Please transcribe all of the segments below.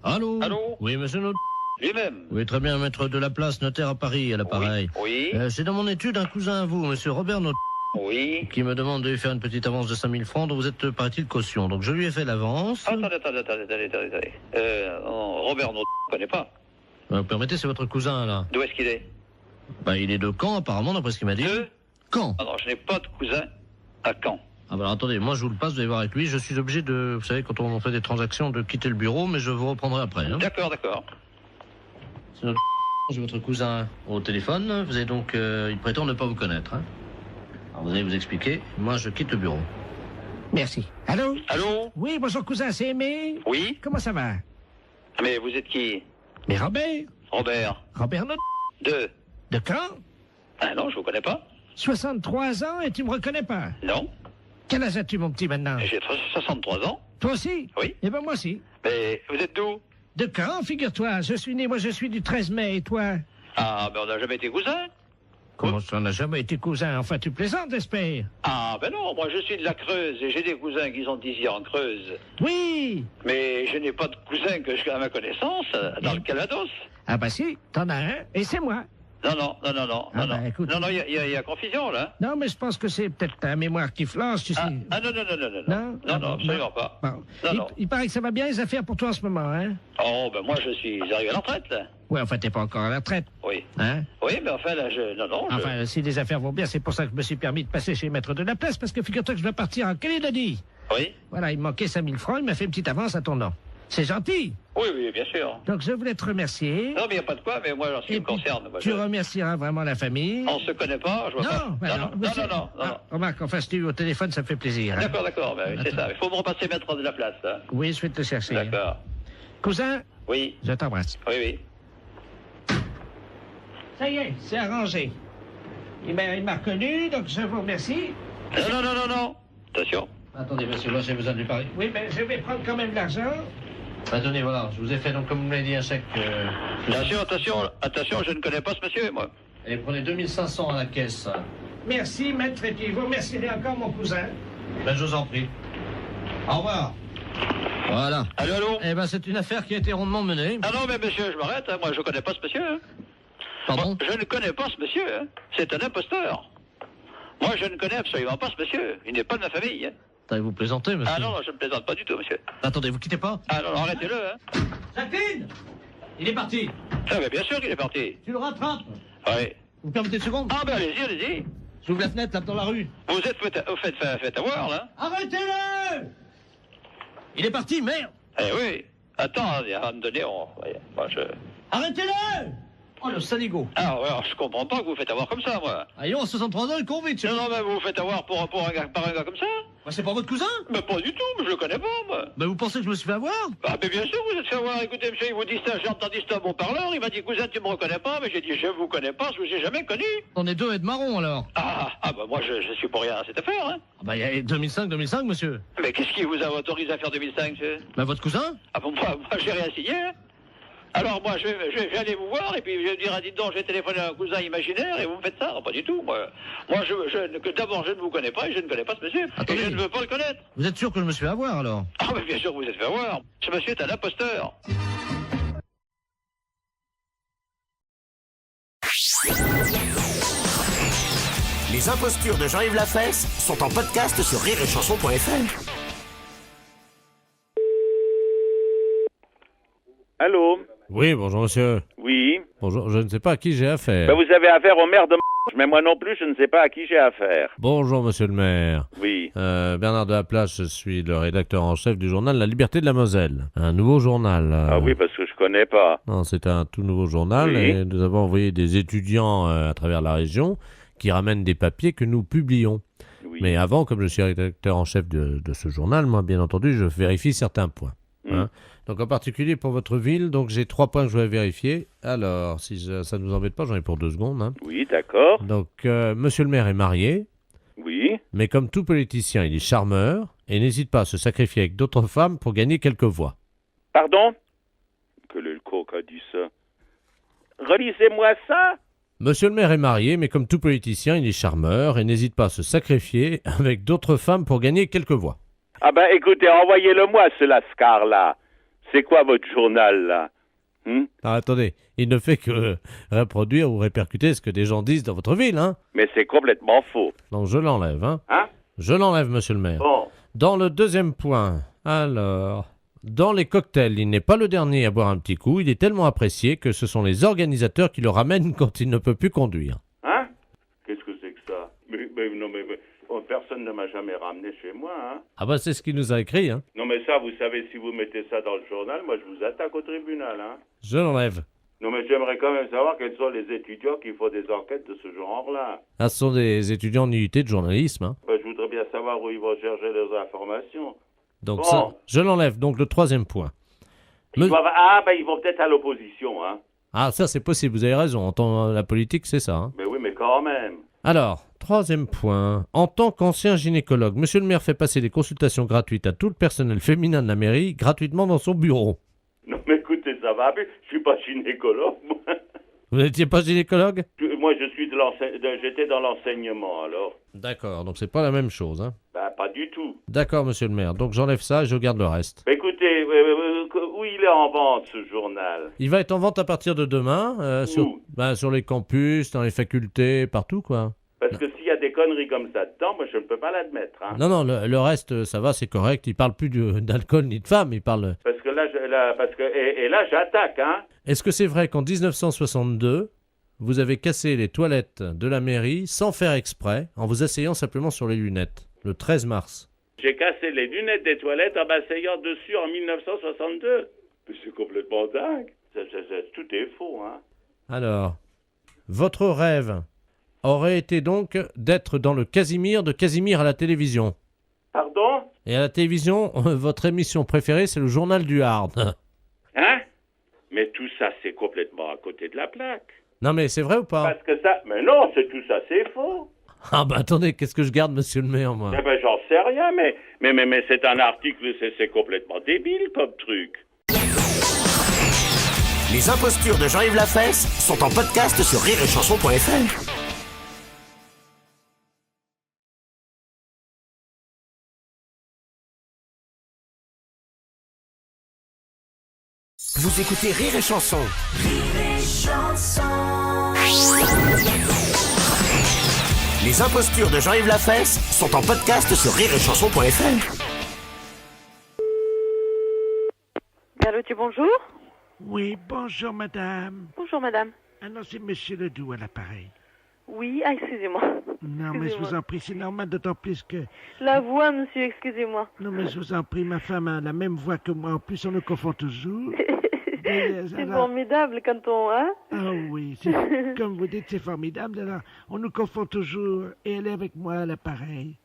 Allô? Allô? Oui, monsieur Not. Lui-même. Oui, très bien, maître de la place, notaire à Paris, à l'appareil. Oui. C'est dans mon étude un cousin à vous, monsieur Robert Not, Oui. qui me demande de lui faire une petite avance de 5000 francs, dont vous êtes, paraît-il, caution. Donc je lui ai fait l'avance. Attendez. Robert, non, je ne connais pas. Vous permettez, c'est votre cousin, là. D'où est-ce qu'il est? Il est de Caen, apparemment, d'après ce qu'il m'a dit. De? Caen. Ah non, je n'ai pas de cousin à Caen. Ah bah alors, attendez, moi je vous le passe, vous allez voir avec lui. Je suis obligé de, vous savez, quand on fait des transactions, de quitter le bureau, mais je vous reprendrai après. Hein. D'accord. C'est notre j'ai votre cousin au téléphone. Vous avez donc, il prétend ne pas vous connaître. Hein. Alors vous allez vous expliquer. Moi, je quitte le bureau. Merci. Allô? Allô? Oui, bonjour cousin, c'est Aimé. Oui? Comment ça va? Mais vous êtes qui? Mais Robert? Robert. Robert Not. De? De quand? Ah non, je vous connais pas. 63 ans et tu me reconnais pas? Non. Quel âge as-tu, mon petit, maintenant? J'ai 63 ans. Toi aussi? Oui. Eh ben moi aussi. Mais vous êtes d'où? De quand, figure-toi? Je suis né, moi je suis du 13 mai, et toi? Ah, ben on n'a jamais été cousins. Comment ça, on n'a jamais été cousin? Enfin, tu plaisantes, j'espère? Ah, ben non, moi je suis de la Creuse et j'ai des cousins qui sont d'ici en Creuse. Oui! Mais je n'ai pas de cousin que je, à ma connaissance dans le Calvados. Ah bah si, t'en as un, et c'est moi. Non. bah, écoute. Non, il y a confusion, là. Non, mais je pense que c'est peut-être ta mémoire qui flanche, tu sais. Non. Non? Ah, Non, absolument pas. Bon. Non. Il paraît que ça va bien les affaires pour toi en ce moment, hein? Oh, ben moi je suis arrivé à la retraite, là. Ouais, enfin, t'es pas encore à la retraite, Oui. hein? Oui, mais enfin, là, Non, Enfin, si les affaires vont bien, c'est pour ça que je me suis permis de passer chez Maître de la Place, parce que figure-toi que je dois partir en Calédonie. Oui. Voilà, il me manquait 5000 francs, il m'a fait une petite avance à ton nom. C'est gentil. Oui, bien sûr. Donc, je voulais te remercier. Non, mais il n'y a pas de quoi, mais moi, en ce qui Et me puis, concerne... Moi, tu remercieras vraiment la famille. On se connaît pas, je vois pas. Non. Ah, remarque, enfin, si tu es au téléphone, ça me fait plaisir. Hein? D'accord, ben, oui, c'est ça. Il faut me repasser Maître de la Place, là. Oui, je vais te chercher. D'accord. Cousin, Oui. je t'embrasse. Oui. Ça y est, c'est arrangé. Il m'a reconnu, donc je vous remercie. Non. Attention. Attendez, monsieur, moi j'ai besoin de lui parler. Oui, mais je vais prendre quand même l'argent. Tenez, voilà, je vous ai fait, donc, comme vous m'avez dit, un chèque. Attention, je ne connais pas ce monsieur, moi. Et prenez 2500 à la caisse. Merci, maître, et puis vous remercierez encore mon cousin. Ben, je vous en prie. Au revoir. Voilà. Allô? Eh ben, c'est une affaire qui a été rondement menée. Ah non, mais monsieur, je m'arrête, hein. Moi, je ne connais pas ce monsieur, hein. Pardon? Moi, je ne connais pas ce monsieur, hein. C'est un imposteur. Moi, je ne connais absolument pas ce monsieur. Il n'est pas de ma famille, hein. Attendez, vous plaisantez, monsieur? Ah non, je ne plaisante pas du tout, monsieur. Attendez, vous quittez pas? Ah non, arrêtez-le, hein. Jacqueline! Il est parti. Ah, mais bien sûr qu'il est parti. Tu le rattrapes. Oui. Vous permettez une seconde? Ah, ben allez-y. J'ouvre la fenêtre, là, dans la rue. Vous êtes fait avoir, là. Arrêtez-le! Il est parti, merde! Eh oui. Attends, à me donner, Arrêtez-le! Oh, le saligo. Ah, ouais, alors, je comprends pas que vous faites avoir comme ça, moi. Allons, à 63 ans, il court vite. Non, mais vous vous faites avoir par un gars comme ça? Bah, c'est pas votre cousin? Mais pas du tout, mais je le connais pas, moi. Bah, vous pensez que je me suis fait avoir? Ah, mais bien sûr, vous êtes fait avoir. Écoutez, monsieur, il vous dit ça, j'ai entendu ça à mon parleur. Il m'a dit, cousin, tu me reconnais pas, mais j'ai dit, je vous connais pas, je vous ai jamais connu. On est deux et de marron, alors. Bah, moi, je suis pour rien à cette affaire, hein. Ah, bah, il y a 2005, monsieur. Mais qu'est-ce qui vous a autorisé à faire 2005, monsieur? Bah, votre cousin? Ah, bon, moi, j'ai rien signé, hein. Alors, moi, je vais aller vous voir, et puis je vais dire, dites donc, j'ai téléphoné à un cousin imaginaire, et vous me faites ça? Pas du tout, moi. Moi, d'abord, je ne vous connais pas, et je ne connais pas ce monsieur. Attendez. Et je ne veux pas le connaître. Vous êtes sûr que je me suis fait avoir, alors? Ah, mais bien sûr que vous êtes fait avoir. Ce monsieur est un imposteur. Les impostures de Jean-Yves Lafesse sont en podcast sur rireetchanson.fr. Allô? Oui, bonjour monsieur. Oui. Bonjour, je ne sais pas à qui j'ai affaire. Ben, vous avez affaire au maire de mais moi non plus, je ne sais pas à qui j'ai affaire. Bonjour monsieur le maire. Oui. Bernard de la Place, je suis le rédacteur en chef du journal La Liberté de la Moselle. Un nouveau journal. Ah oui, parce que je connais pas. Non, c'est un tout nouveau journal Oui. et nous avons envoyé des étudiants à travers la région qui ramènent des papiers que nous publions. Oui. Mais avant, comme je suis rédacteur en chef de ce journal, moi bien entendu, je vérifie certains points. Hein. Donc en particulier pour votre ville, donc j'ai 3 points que je dois vérifier. Alors, si ça ne vous embête pas, j'en ai pour 2 secondes. Hein. Oui, d'accord. Donc, monsieur le maire est marié, Oui. mais comme tout politicien, il est charmeur et n'hésite pas à se sacrifier avec d'autres femmes pour gagner quelques voix. Pardon? Que le coq a dit ça. Relisez-moi ça. Monsieur le maire est marié, mais comme tout politicien, il est charmeur et n'hésite pas à se sacrifier avec d'autres femmes pour gagner quelques voix. Ah ben écoutez, envoyez-le-moi ce lascar là. C'est quoi votre journal, là? Ah, attendez, il ne fait que reproduire ou répercuter ce que des gens disent dans votre ville, hein. Mais c'est complètement faux. Donc je l'enlève, hein. Hein? Je l'enlève, monsieur le maire. Bon. Dans le deuxième point, alors, dans les cocktails, il n'est pas le dernier à boire un petit coup. Il est tellement apprécié que ce sont les organisateurs qui le ramènent quand il ne peut plus conduire. Hein? Qu'est-ce que c'est que ça? Non, mais personne ne m'a jamais ramené chez moi, hein? Ah bah c'est ce qu'il nous a écrit, hein. Non, mais ça, vous savez, si vous mettez ça dans le journal, moi, je vous attaque au tribunal, hein? Je l'enlève. Non, mais j'aimerais quand même savoir quels sont les étudiants qui font des enquêtes de ce genre-là. Ah, ce sont des étudiants en UT de journalisme, hein. Ben, je voudrais bien savoir où ils vont chercher leurs informations. Donc Bon. ça, je l'enlève. Donc le troisième point. Ils vont peut-être à l'opposition, hein? Ah, ça c'est possible, vous avez raison. En tant la politique, c'est ça, hein. Mais oui, mais quand même. Alors, troisième point. En tant qu'ancien gynécologue, monsieur le maire fait passer des consultations gratuites à tout le personnel féminin de la mairie, gratuitement dans son bureau. Non, mais écoutez, ça va plus. Je suis pas gynécologue, moi. Vous n'étiez pas gynécologue? Moi, j'étais dans l'enseignement, alors. D'accord, donc c'est pas la même chose, hein. Ben, pas du tout. D'accord, monsieur le maire. Donc j'enlève ça et je garde le reste. Écoutez, où il est en vente, ce journal? Il va être en vente à partir de demain, sur les campus, dans les facultés, partout, quoi. Parce que s'il y a des conneries comme ça dedans, moi, je ne peux pas l'admettre, hein. Non, le reste, ça va, c'est correct. Il parle plus d'alcool ni de femmes, il parle... Parce que là, là, j'attaque, hein. Est-ce que c'est vrai qu'en 1962, vous avez cassé les toilettes de la mairie sans faire exprès, en vous asseyant simplement sur les lunettes, le 13 mars? J'ai cassé les lunettes des toilettes en m'asseyant dessus en 1962. Mais c'est complètement dingue. Tout est faux, hein. Alors, votre rêve aurait été donc d'être dans le Casimir de Casimir à la télévision. Pardon? Et à la télévision, votre émission préférée, c'est le journal du Hard. Hein? Mais tout ça, c'est complètement à côté de la plaque. Non mais c'est vrai ou pas? Parce que ça... Mais non, tout ça, c'est faux. Ah bah attendez, qu'est-ce que je garde, monsieur le maire, moi? Eh ben, j'en sais rien, mais c'est un article, c'est complètement débile comme truc. Les impostures de Jean-Yves Lafesse sont en podcast sur rireetchanson.fr. Vous écoutez Rire et Chanson. Les impostures de Jean-Yves Lafesse sont en podcast sur rireetchanson.fr. Carlotti, bonjour. Oui, bonjour madame. Bonjour, madame. Ah non, c'est monsieur Ledoux à l'appareil. Oui, excusez-moi. Non, mais je vous en prie, c'est normal, d'autant plus que... La voix, monsieur, excusez-moi. Non, mais je vous en prie, ma femme a la même voix que moi. En plus, on nous confond toujours. C'est formidable quand on... Hein? Ah oui, comme vous dites, c'est formidable. Alors, on nous confond toujours. Et elle est avec moi à l'appareil.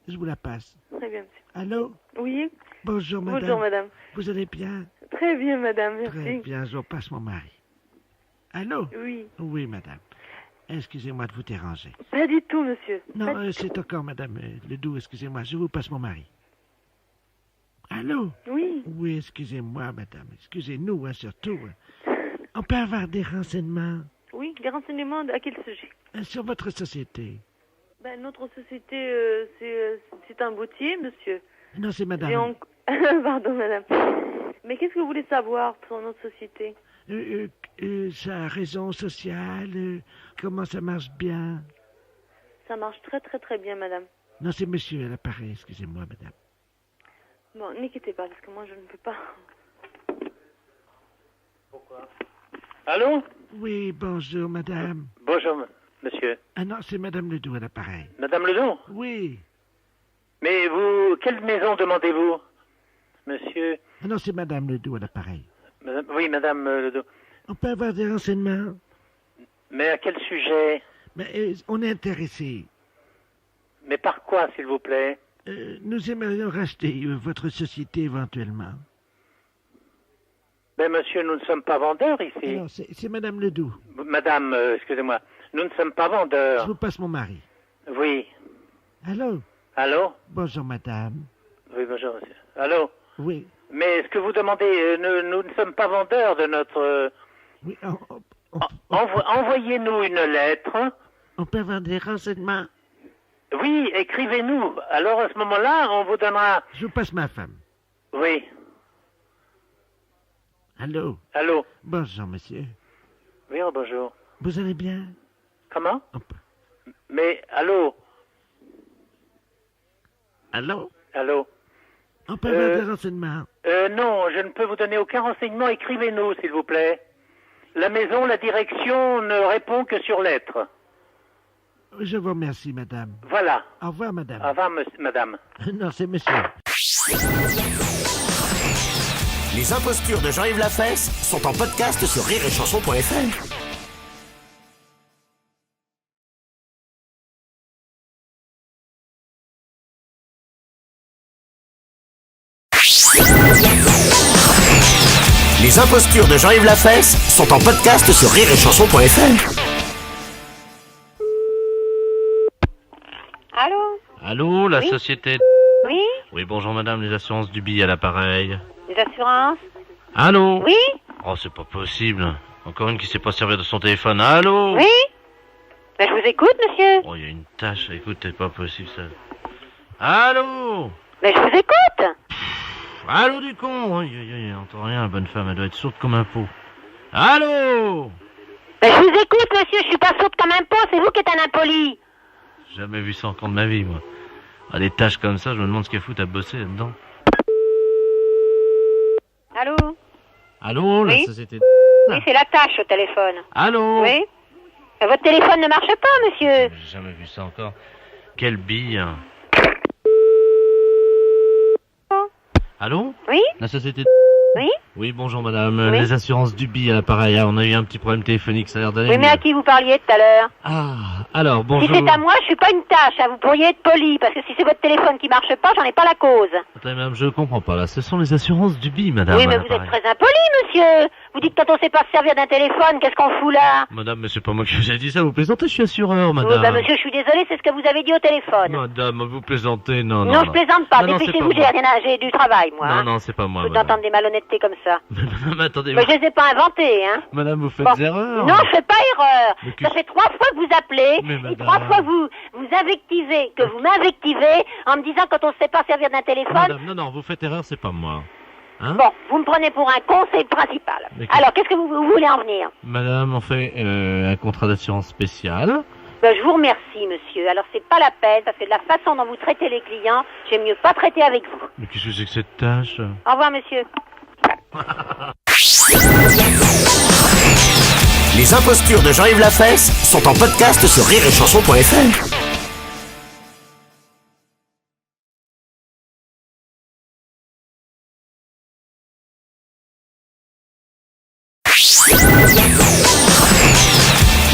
Je vous la passe. Très bien, monsieur. Allô? Oui. Bonjour, madame. Bonjour, madame. Vous allez bien? Très bien, madame, merci. Très bien, je vous passe mon mari. Allô? Oui. Oui, madame. Excusez-moi de vous déranger. Pas du tout, monsieur. Non, c'est encore madame Ledoux, excusez-moi, je vous passe mon mari. Allô? Oui. Oui, excusez-moi, madame. Excusez-nous, hein, surtout. On peut avoir des renseignements Oui, des renseignements à quel sujet? sur votre société. Ben, notre société, c'est un boutier, monsieur. Non, c'est madame. Et Pardon, madame. Mais qu'est-ce que vous voulez savoir sur notre société? Sa raison sociale, comment ça marche bien. Ça marche très, très, très bien, madame. Non, c'est monsieur à l'appareil, excusez-moi, madame. Bon, n'inquiétez pas, parce que moi, je ne peux pas... Pourquoi? Allô? Oui, bonjour, madame. Bonjour, monsieur. Ah non, c'est madame Ledoux à l'appareil. Madame Ledoux? Oui. Mais vous, quelle maison demandez-vous, monsieur? Ah non, c'est madame Ledoux à l'appareil. Oui, madame Ledoux. On peut avoir des renseignements. Mais à quel sujet? Mais on est intéressé. Mais par quoi, s'il vous plaît? Nous aimerions racheter votre société éventuellement. Mais monsieur, nous ne sommes pas vendeurs ici. Non, c'est madame Ledoux. Madame, excusez-moi, nous ne sommes pas Je vendeurs. vous passe mon mari. Oui. Allô? Allô? Bonjour, madame. Oui, bonjour, monsieur. Allô? Oui. Mais ce que vous demandez, nous ne sommes pas vendeurs de notre... Oui, Envoyez-nous une lettre. on peut avoir des renseignements. Oui, écrivez-nous. Alors, à ce moment-là, on vous donnera... Je vous passe ma femme. Oui. Allô? Allô? Bonjour, monsieur. Oui, oh, bonjour. Vous allez bien? Comment? Hop. Mais, allô? Allô? Allô? On peut avoir des renseignements. Non, je ne peux vous donner aucun renseignement. Écrivez-nous, s'il vous plaît. La maison, la direction ne répond que sur lettre. Je vous remercie, madame. Voilà. Au revoir, madame. Au revoir, madame. Non, c'est monsieur. Les impostures de Jean-Yves Lafesse sont en podcast sur rireetchanson.fr. Les impostures de Jean-Yves Lafesse sont en podcast sur rireetchanson.fr. Allô? Allô, la Oui. société... Oui? Oui, bonjour madame, les assurances du billet à l'appareil. Les assurances? Allô? Oui? Oh, c'est pas possible. Encore une qui sait pas servir de son téléphone. Allô? Oui? Ben, je vous écoute, monsieur. Oh, il y a une tâche. Écoute, c'est pas possible ça. Allô? Ben, je vous écoute. Allô du con? Aïe, aïe, aïe, entend rien, la bonne femme, elle doit être sourde comme un pot. Allô? Ben, je vous écoute, monsieur. Je suis pas sourde comme un pot. C'est vous qui êtes un impoli. J'ai jamais vu ça encore de ma vie, moi. Ah, des tâches comme ça, je me demande ce qu'elle fout à bosser là-dedans. Allô? Allô, la Oui? société... Oui, c'est la tâche au téléphone. Allô? Oui? Votre téléphone ne marche pas, monsieur. J'ai jamais vu ça encore. Quelle bille. Allô? Oui? La société... Oui? Oui, bonjour madame. Oui? Les assurances du billet à l'appareil. Ah, on a eu un petit problème téléphonique, ça a l'air d'aller Oui, mais mieux. à qui vous parliez tout à l'heure? Ah, alors, bonjour. Si c'est à moi, je suis pas une tâche. Hein. Vous pourriez être poli, parce que si c'est votre téléphone qui marche pas, j'en ai pas la cause. Attendez, madame, je comprends pas, là. Ce sont les assurances du billet, madame. Oui, à mais vous êtes l'appareil. très impoli, monsieur. Vous dites quand on sait pas se servir d'un téléphone, qu'est-ce qu'on fout là? Madame, mais c'est pas moi qui vous ai dit ça, vous plaisantez, je suis assureur, madame. Oui, bah monsieur, je suis désolé, c'est ce que vous avez dit au téléphone. Madame, vous plaisantez, non, Non, je plaisante pas. Non, non, c'est Dépêchez-vous, pas moi. j'ai du travail, moi. Non, hein. non, c'est pas moi, Vous madame. d'entendre des malhonnêtetés comme ça. Madame, attendez. Mais je les ai pas inventées, hein. Madame, vous faites Bon. erreur. Non, je fais pas erreur. Mais que- Ça fait 3 fois que vous appelez, Mais et madame. 3 fois vous invectivez, que vous m'invectivez, en me disant quand on sait pas servir d'un téléphone. Madame, non, non, vous faites erreur, c'est pas moi. Hein? Bon, vous me prenez pour un con, c'est le principal. Mais Alors, qu'est-ce que vous voulez en venir? Madame, on fait un contrat d'assurance spécial. Ben, je vous remercie, monsieur. Alors, c'est pas la peine, parce que de la façon dont vous traitez les clients, j'aime mieux pas traiter avec vous. Mais qu'est-ce que c'est que cette tâche? Au revoir, monsieur. Les impostures de Jean-Yves Lafesse sont en podcast sur rireetchanson.fr.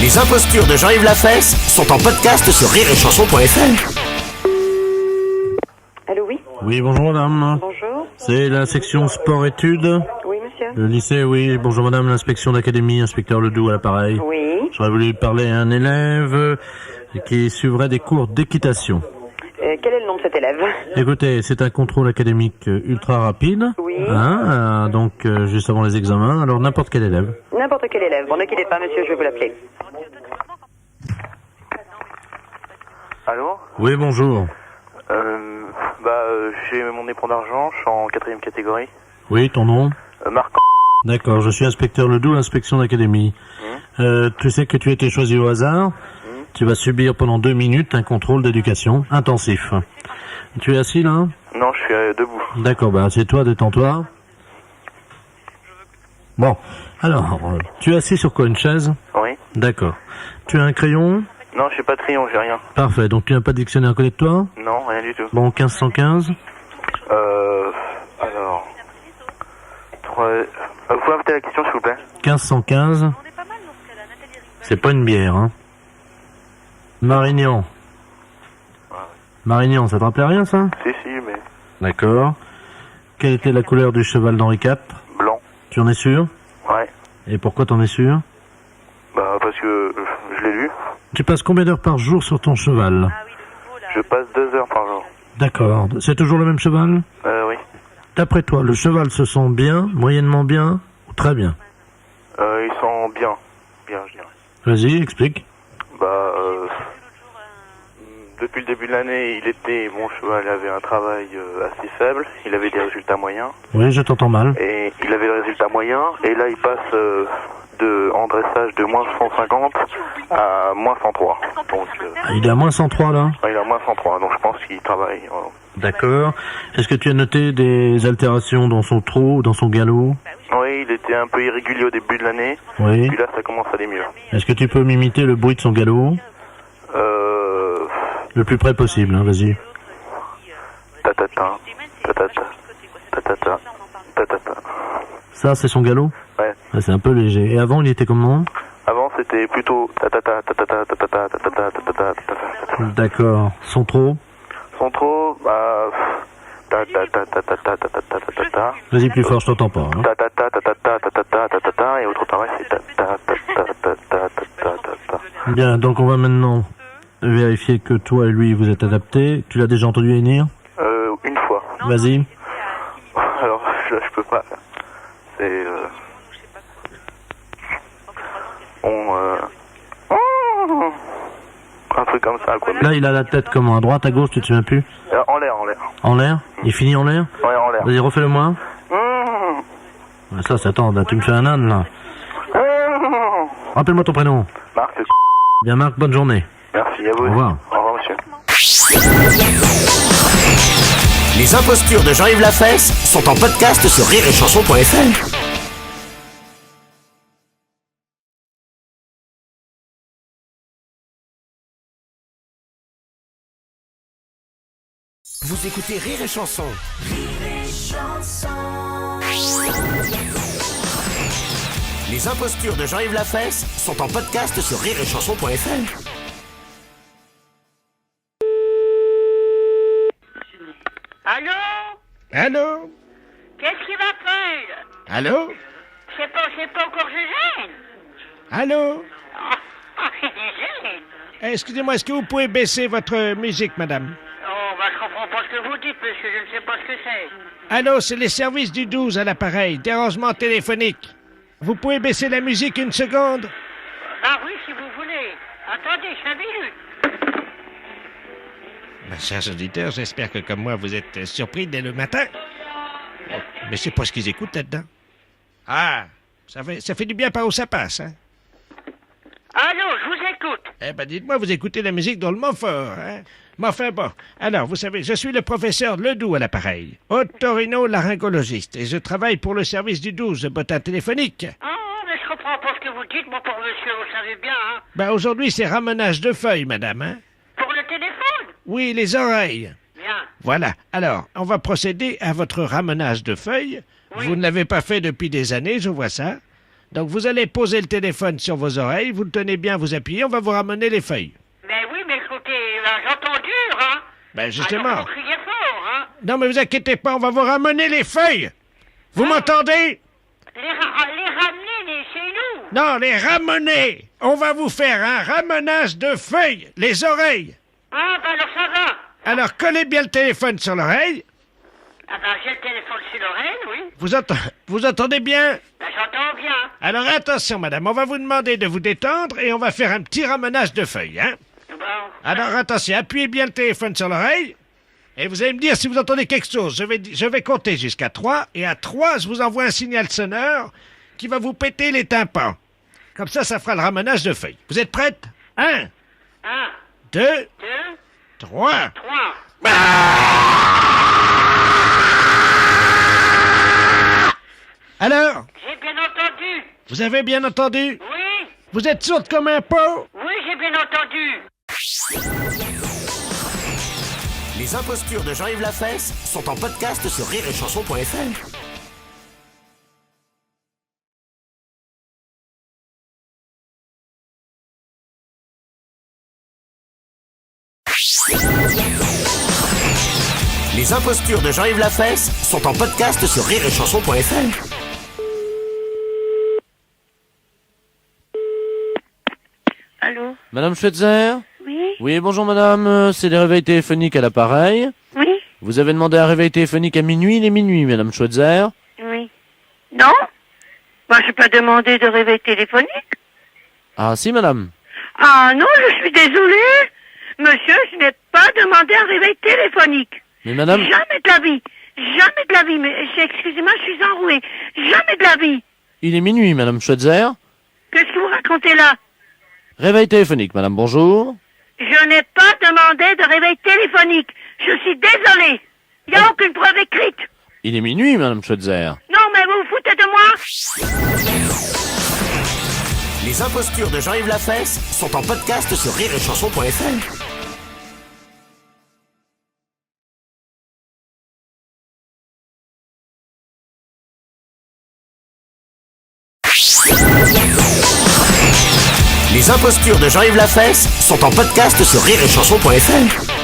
Les impostures de Jean-Yves Lafesse sont en podcast sur rireetchanson.fr. Allô, oui? Oui, bonjour madame. Bonjour. C'est la section sport-études. Oui, monsieur. Le lycée, oui. Bonjour madame, l'inspection d'académie, inspecteur Ledoux à l'appareil. Oui. J'aurais voulu parler à un élève qui suivrait des cours d'équitation. Quel est le nom de cet élève? Écoutez, c'est un contrôle académique ultra rapide. Oui. Hein, donc juste avant les examens. Alors n'importe quel élève. N'importe quel élève. Bon, ne quittez pas, monsieur, je vais vous l'appeler. Allô? Oui, bonjour. J'ai mon éperon d'argent, je suis en 4e catégorie. Oui, ton nom? Marc. D'accord, je suis inspecteur Ledoux, inspection d'académie. Tu sais que tu as été choisi au hasard. Tu vas subir pendant 2 minutes un contrôle d'éducation intensif. Tu es assis là? Non, je suis debout. D'accord, bah assieds-toi, détends-toi. Bon, alors, tu es assis sur quoi, une chaise? Oui. D'accord. Tu as un crayon? Non, je suis pas trion, j'ai rien. Parfait, donc tu n'as pas de dictionnaire à côté de toi? Non, rien du tout. Bon, 1515? Alors... vous pouvez répéter la question, s'il vous plaît? 1515? C'est pas une bière, hein? Marignan. Marignan, ça te rappelait rien, ça? Si, mais... D'accord. Quelle était la couleur du cheval d'Henri IV? Blanc. Tu en es sûr? Ouais. Et pourquoi t'en es sûr? Bah, parce que je l'ai lu. Tu passes combien d'heures par jour sur ton cheval? Je passe 2 heures par jour. D'accord. C'est toujours le même cheval? Oui. D'après toi, le cheval se sent bien, moyennement bien ou très bien? Ils sont bien. Bien, je dirais. Vas-y, explique. depuis le début de l'année, mon cheval avait un travail assez faible, il avait des résultats moyens. Oui, je t'entends mal. Et il avait des résultats moyens, et là il passe en dressage de moins 150 à moins 103. Donc, Il est à moins 103 là? il est à moins 103, donc je pense qu'il travaille. D'accord. Est-ce que tu as noté des altérations dans son trot, dans son galop? Oui, il était un peu irrégulier au début de l'année, Oui. puis là ça commence à aller mieux. Est-ce que tu peux m'imiter le bruit de son galop? Le plus près possible, hein, vas-y. Tatata, tatata, tatata, tatata. Ça, c'est son galop? Ouais. Ah, c'est un peu léger. Et avant, il était comment? Avant c'était plutôt tatata, tatata, tatata, tatata, tatata, tatata. D'accord. Son trot? Son trot, Vas-y plus fort, je t'entends pas. Hein. Et autre pareil, c'est Bien, donc on va maintenant vérifier que toi et lui vous êtes adaptés. Tu l'as déjà entendu hennir? Une fois. Vas-y. Alors, je peux pas. C'est... un truc comme ça, quoi. Là, il a la tête comment? À droite, à gauche, tu te souviens plus? En l'air, en l'air. En l'air? Il finit en l'air? Ouais, en l'air. Vas-y, refais-le-moi. Ouais, ça, c'est attends, là, tu me fais un âne, là. Rappelle-moi ton prénom. Marc. Bien, Marc, bonne journée. Merci à vous. Au revoir. Au revoir, monsieur. Les impostures de Jean-Yves Lafesse sont en podcast sur rireetchanson.fr. Vous écoutez Rire et Chanson. Les impostures de Jean-Yves Lafesse sont en podcast sur rireetchanson.fr. Allô? Allô? Qu'est-ce qui m'appelle? Allô? C'est pas encore Eugène? Allô? C'est Eugène. Excusez-moi, est-ce que vous pouvez baisser votre musique, madame? Oh, bah je comprends pas ce que vous dites, monsieur, je ne sais pas ce que c'est. Allô, c'est les services du 12 à l'appareil, dérangement téléphonique. Vous pouvez baisser la musique une seconde? Ah oui, si vous voulez. Attendez, 5 minutes. Mes chers auditeurs, j'espère que comme moi, vous êtes surpris dès le matin. Oh, mais c'est pas ce qu'ils écoutent là-dedans. Ah, ça fait du bien par où ça passe, hein? Allô, je vous écoute. Eh ben, dites-moi, vous écoutez la musique drôlement fort, hein? Mais enfin, bon. Alors, vous savez, je suis le professeur Ledoux à l'appareil, otorino-laryngologiste, et je travaille pour le service du 12 de bottin téléphonique. Ah, mais je comprends pas ce que vous dites, mon pauvre monsieur, vous savez bien, hein. Ben, aujourd'hui, c'est ramenage de feuilles, madame, hein? Pour le téléphone? Oui, les oreilles. Bien. Voilà. Alors, on va procéder à votre ramenage de feuilles. Oui. Vous ne l'avez pas fait depuis des années, je vois ça. Donc, vous allez poser le téléphone sur vos oreilles, vous le tenez bien, vous appuyez, on va vous ramener les feuilles. Mais oui, mais écoutez, j'entends dur, hein. Ben, justement. Alors, vous criez fort, hein. Non, mais vous inquiétez pas, on va vous ramener les feuilles. Vous m'entendez? Les ramener chez nous. Non, les ramener. On va vous faire un ramenage de feuilles, les oreilles. Ah, ben alors ça va. Alors, collez bien le téléphone sur l'oreille. Ah ben, j'ai le téléphone sur l'oreille, oui. Vous entendez bien? Ben, j'entends bien. Alors, attention, madame, on va vous demander de vous détendre et on va faire un petit ramenage de feuilles, hein? Bon. Alors, attention, appuyez bien le téléphone sur l'oreille et vous allez me dire si vous entendez quelque chose. Je vais compter jusqu'à 3 et à 3, je vous envoie un signal sonore qui va vous péter les tympans. Comme ça fera le ramenage de feuilles. Vous êtes prête? 1, 2, 3. Alors? J'ai bien entendu. Vous avez bien entendu? Oui. Vous êtes sourde comme un pot? Oui, j'ai bien entendu. Les impostures de Jean-Yves Lafesse sont en podcast sur rireetchanson.fr. Les impostures de Jean-Yves Lafesse sont en podcast sur rireetchanson.fr. Allô? Madame Schweitzer? Oui? Oui, bonjour madame, c'est les réveils téléphoniques à l'appareil. Oui? Vous avez demandé un réveil téléphonique à minuit, il est minuit, madame Schweitzer. Oui. Non? Moi, j'ai pas demandé de réveil téléphonique. Ah si, madame. Ah non, je suis désolée. Monsieur, je n'ai pas demandé un réveil téléphonique. Mais madame... Jamais de la vie. Jamais de la vie. Mais excusez-moi, je suis enrouée. Jamais de la vie. Il est minuit, madame Schweitzer. Qu'est-ce que vous racontez là? Réveil téléphonique, madame, bonjour. Je n'ai pas demandé de réveil téléphonique. Je suis désolée. Il n'y a aucune preuve écrite. Il est minuit, madame Schweitzer. Non, mais vous vous foutez de moi? Les impostures de Jean-Yves Lafesse sont en podcast sur rireetchanson.fr. Les impostures de Jean-Yves Lafesse sont en podcast sur rireetchanson.fr.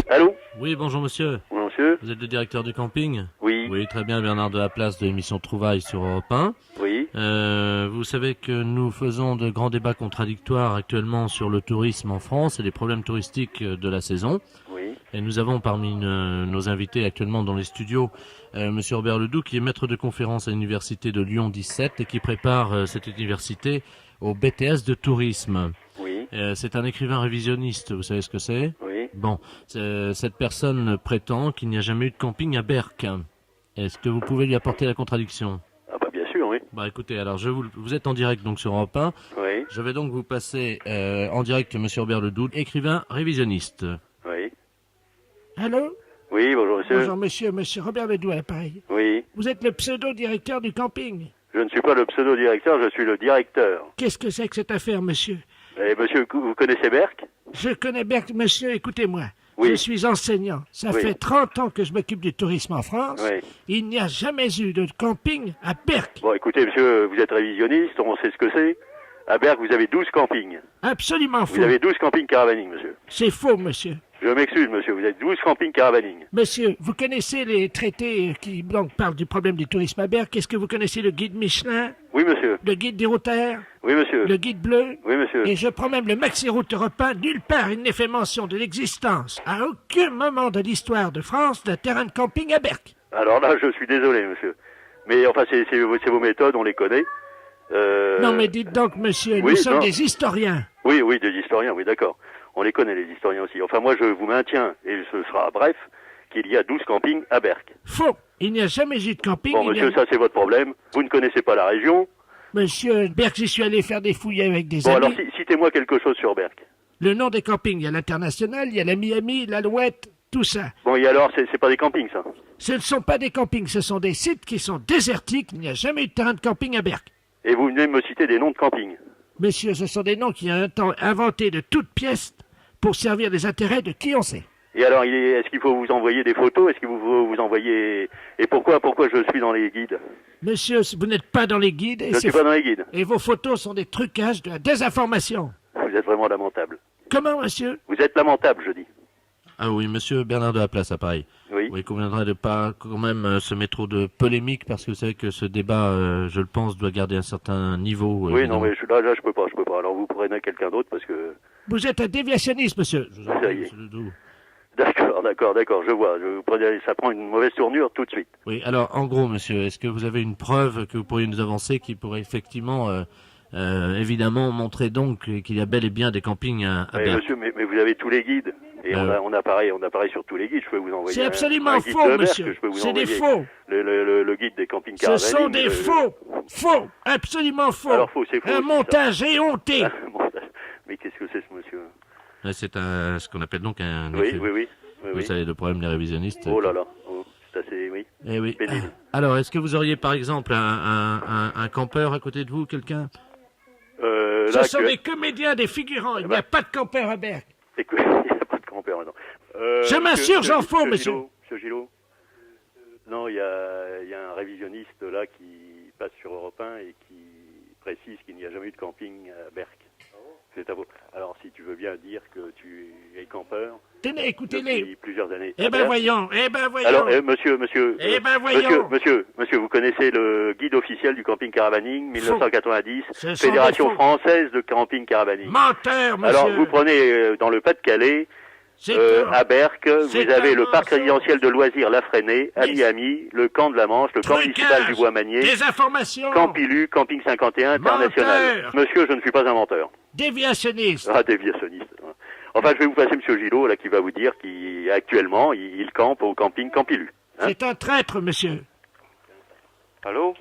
Allô? Oui, bonjour monsieur. Bonjour monsieur. Vous êtes le directeur du camping? Oui. Oui, très bien, Bernard de la Place de l'émission Trouvailles sur Europe 1. Oui. Vous savez que nous faisons de grands débats contradictoires actuellement sur le tourisme en France et les problèmes touristiques de la saison. Oui. Et nous avons parmi nos invités actuellement dans les studios monsieur Robert Ledoux, qui est maître de conférence à l'université de Lyon 17 et qui prépare cette université au BTS de tourisme. Oui. C'est un écrivain révisionniste, vous savez ce que c'est? Oui. Bon, cette personne prétend qu'il n'y a jamais eu de camping à Berck. Est-ce que vous pouvez lui apporter la contradiction? Ah bah bien sûr, oui. Bah écoutez, alors vous êtes en direct donc sur Europe 1. Oui. Je vais donc vous passer en direct monsieur Robert Ledoux, écrivain révisionniste. Oui. Allô? Oui, bonjour monsieur. Bonjour monsieur Robert Ledoux à l'appareil. Oui. Vous êtes le pseudo-directeur du camping. Je ne suis pas le pseudo-directeur, je suis le directeur. Qu'est-ce que c'est que cette affaire, monsieur? Et monsieur, vous connaissez Berck? Je connais Berck, monsieur, écoutez-moi. Oui. Je suis enseignant. Ça Oui. fait 30 ans que je m'occupe du tourisme en France. Oui. Il n'y a jamais eu de camping à Berck. Bon, écoutez monsieur, vous êtes révisionniste, on sait ce que c'est. À Berck, vous avez 12 campings. Absolument faux. Vous avez 12 campings caravaning, monsieur. C'est faux, monsieur. Je m'excuse, monsieur, vous êtes 12 campings caravaning. Monsieur, vous connaissez les traités qui donc parlent du problème du tourisme à Berck? Est-ce que vous connaissez le guide Michelin? Oui, monsieur. Le guide des routaires? Oui, monsieur. Le guide bleu? Oui, monsieur. Et je prends même le Maxi Route Européen. Nulle part il n'est fait mention de l'existence, à aucun moment de l'histoire de France, d'un terrain de camping à Berck. Alors là, je suis désolé, monsieur. Mais enfin, c'est vos méthodes, on les connaît. Non, mais dites donc, monsieur, oui, nous sommes non. des historiens. Oui, des historiens, oui, d'accord. On les connaît, les historiens aussi. Enfin, moi, je vous maintiens, et ce sera bref, qu'il y a 12 campings à Berck. Faux. Il n'y a jamais eu de camping. Bon, monsieur, ça, c'est votre problème. Vous ne connaissez pas la région. Monsieur, Berck, j'y suis allé faire des fouilles avec des Bon, amis. alors, citez-moi quelque chose sur Berck. Le nom des campings, il y a l'International, il y a la Miami, l'Alouette, tout ça. Bon, et alors, c'est pas des campings, ça? Ce ne sont pas des campings, ce sont des sites qui sont désertiques. Il n'y a jamais eu de terrain de camping à Berck. Et vous venez me citer des noms de campings. Monsieur, ce sont des noms qui ont un temps inventés de toutes pièces pour servir les intérêts de qui on sait. Et alors, est-ce qu'il faut vous envoyer des photos? Est-ce qu'il faut vous envoyer... Et pourquoi je suis dans les guides? Monsieur, vous n'êtes pas dans les guides. Je ne suis pas dans les guides. Et vos photos sont des trucages, de la désinformation. Vous êtes vraiment lamentable. Comment, monsieur? Vous êtes lamentable, je dis. Ah oui, monsieur Bernard de la Place, pareil. Oui. Oui, il conviendrait de pas quand même se mettre trop de polémique parce que vous savez que ce débat, je le pense, doit garder un certain niveau. Oui, non, mais là, je peux pas. Alors vous prenez quelqu'un d'autre parce que... Vous êtes un déviationniste, monsieur. Je vous en prie, monsieur Ledoux. D'accord, je vois. Ça prend une mauvaise tournure tout de suite. Oui, alors, en gros, monsieur, est-ce que vous avez une preuve que vous pourriez nous avancer qui pourrait effectivement, évidemment, montrer donc qu'il y a bel et bien des campings à Berck? Monsieur, mais vous avez tous les guides. Et on apparaît sur tous les guides. Je peux vous envoyer. C'est absolument un guide faux, de Berck, monsieur. je peux vous C'est des envoyer faux. Le guide des campings caravaning. Ce sont des faux. Faux. Absolument faux. Alors faux, c'est faux. Un montage éhonté. Mais qu'est-ce que c'est, ce monsieur? C'est ce qu'on appelle donc un... Oui. Vous savez, le problème des révisionnistes. Oh là là. C'est assez, oui. Eh oui. Pénible. Alors, est-ce que vous auriez, par exemple, un campeur à côté de vous, quelqu'un? Ce sont des comédiens, des figurants. Il n'y a pas de campeur à Berck. Il n'y a pas de campeur, maintenant. Je m'assure, j'en fous, monsieur. Monsieur Gillot. Non, il y a un révisionniste là qui passe sur Europe 1 et qui précise qu'il n'y a jamais eu de camping à Berck. C'est à vous. Alors, si tu veux bien dire que tu es campeur. Tenez, écoutez-les. Depuis plusieurs années. Eh ben voyons. Alors, monsieur. Eh ben voyons. Monsieur, vous connaissez le guide officiel du camping caravaning 1990, Ce sont Fédération des faux. française de camping caravaning. Menteur, monsieur. Alors, vous prenez dans le Pas-de-Calais, à Berck, vous avez le parc résidentiel de loisirs La Freinée, à Miami, le camp de la Manche, le camp municipal du Bois-Manier, des informations. Camp Pilu, Camping 51 International. Menteur. Monsieur, je ne suis pas un menteur. Déviationniste. Ah, déviationniste. Enfin, je vais vous passer M. Gillot, là, qui va vous dire qu'actuellement, il campe au camping Campilu. Hein. C'est un traître, monsieur. Allô?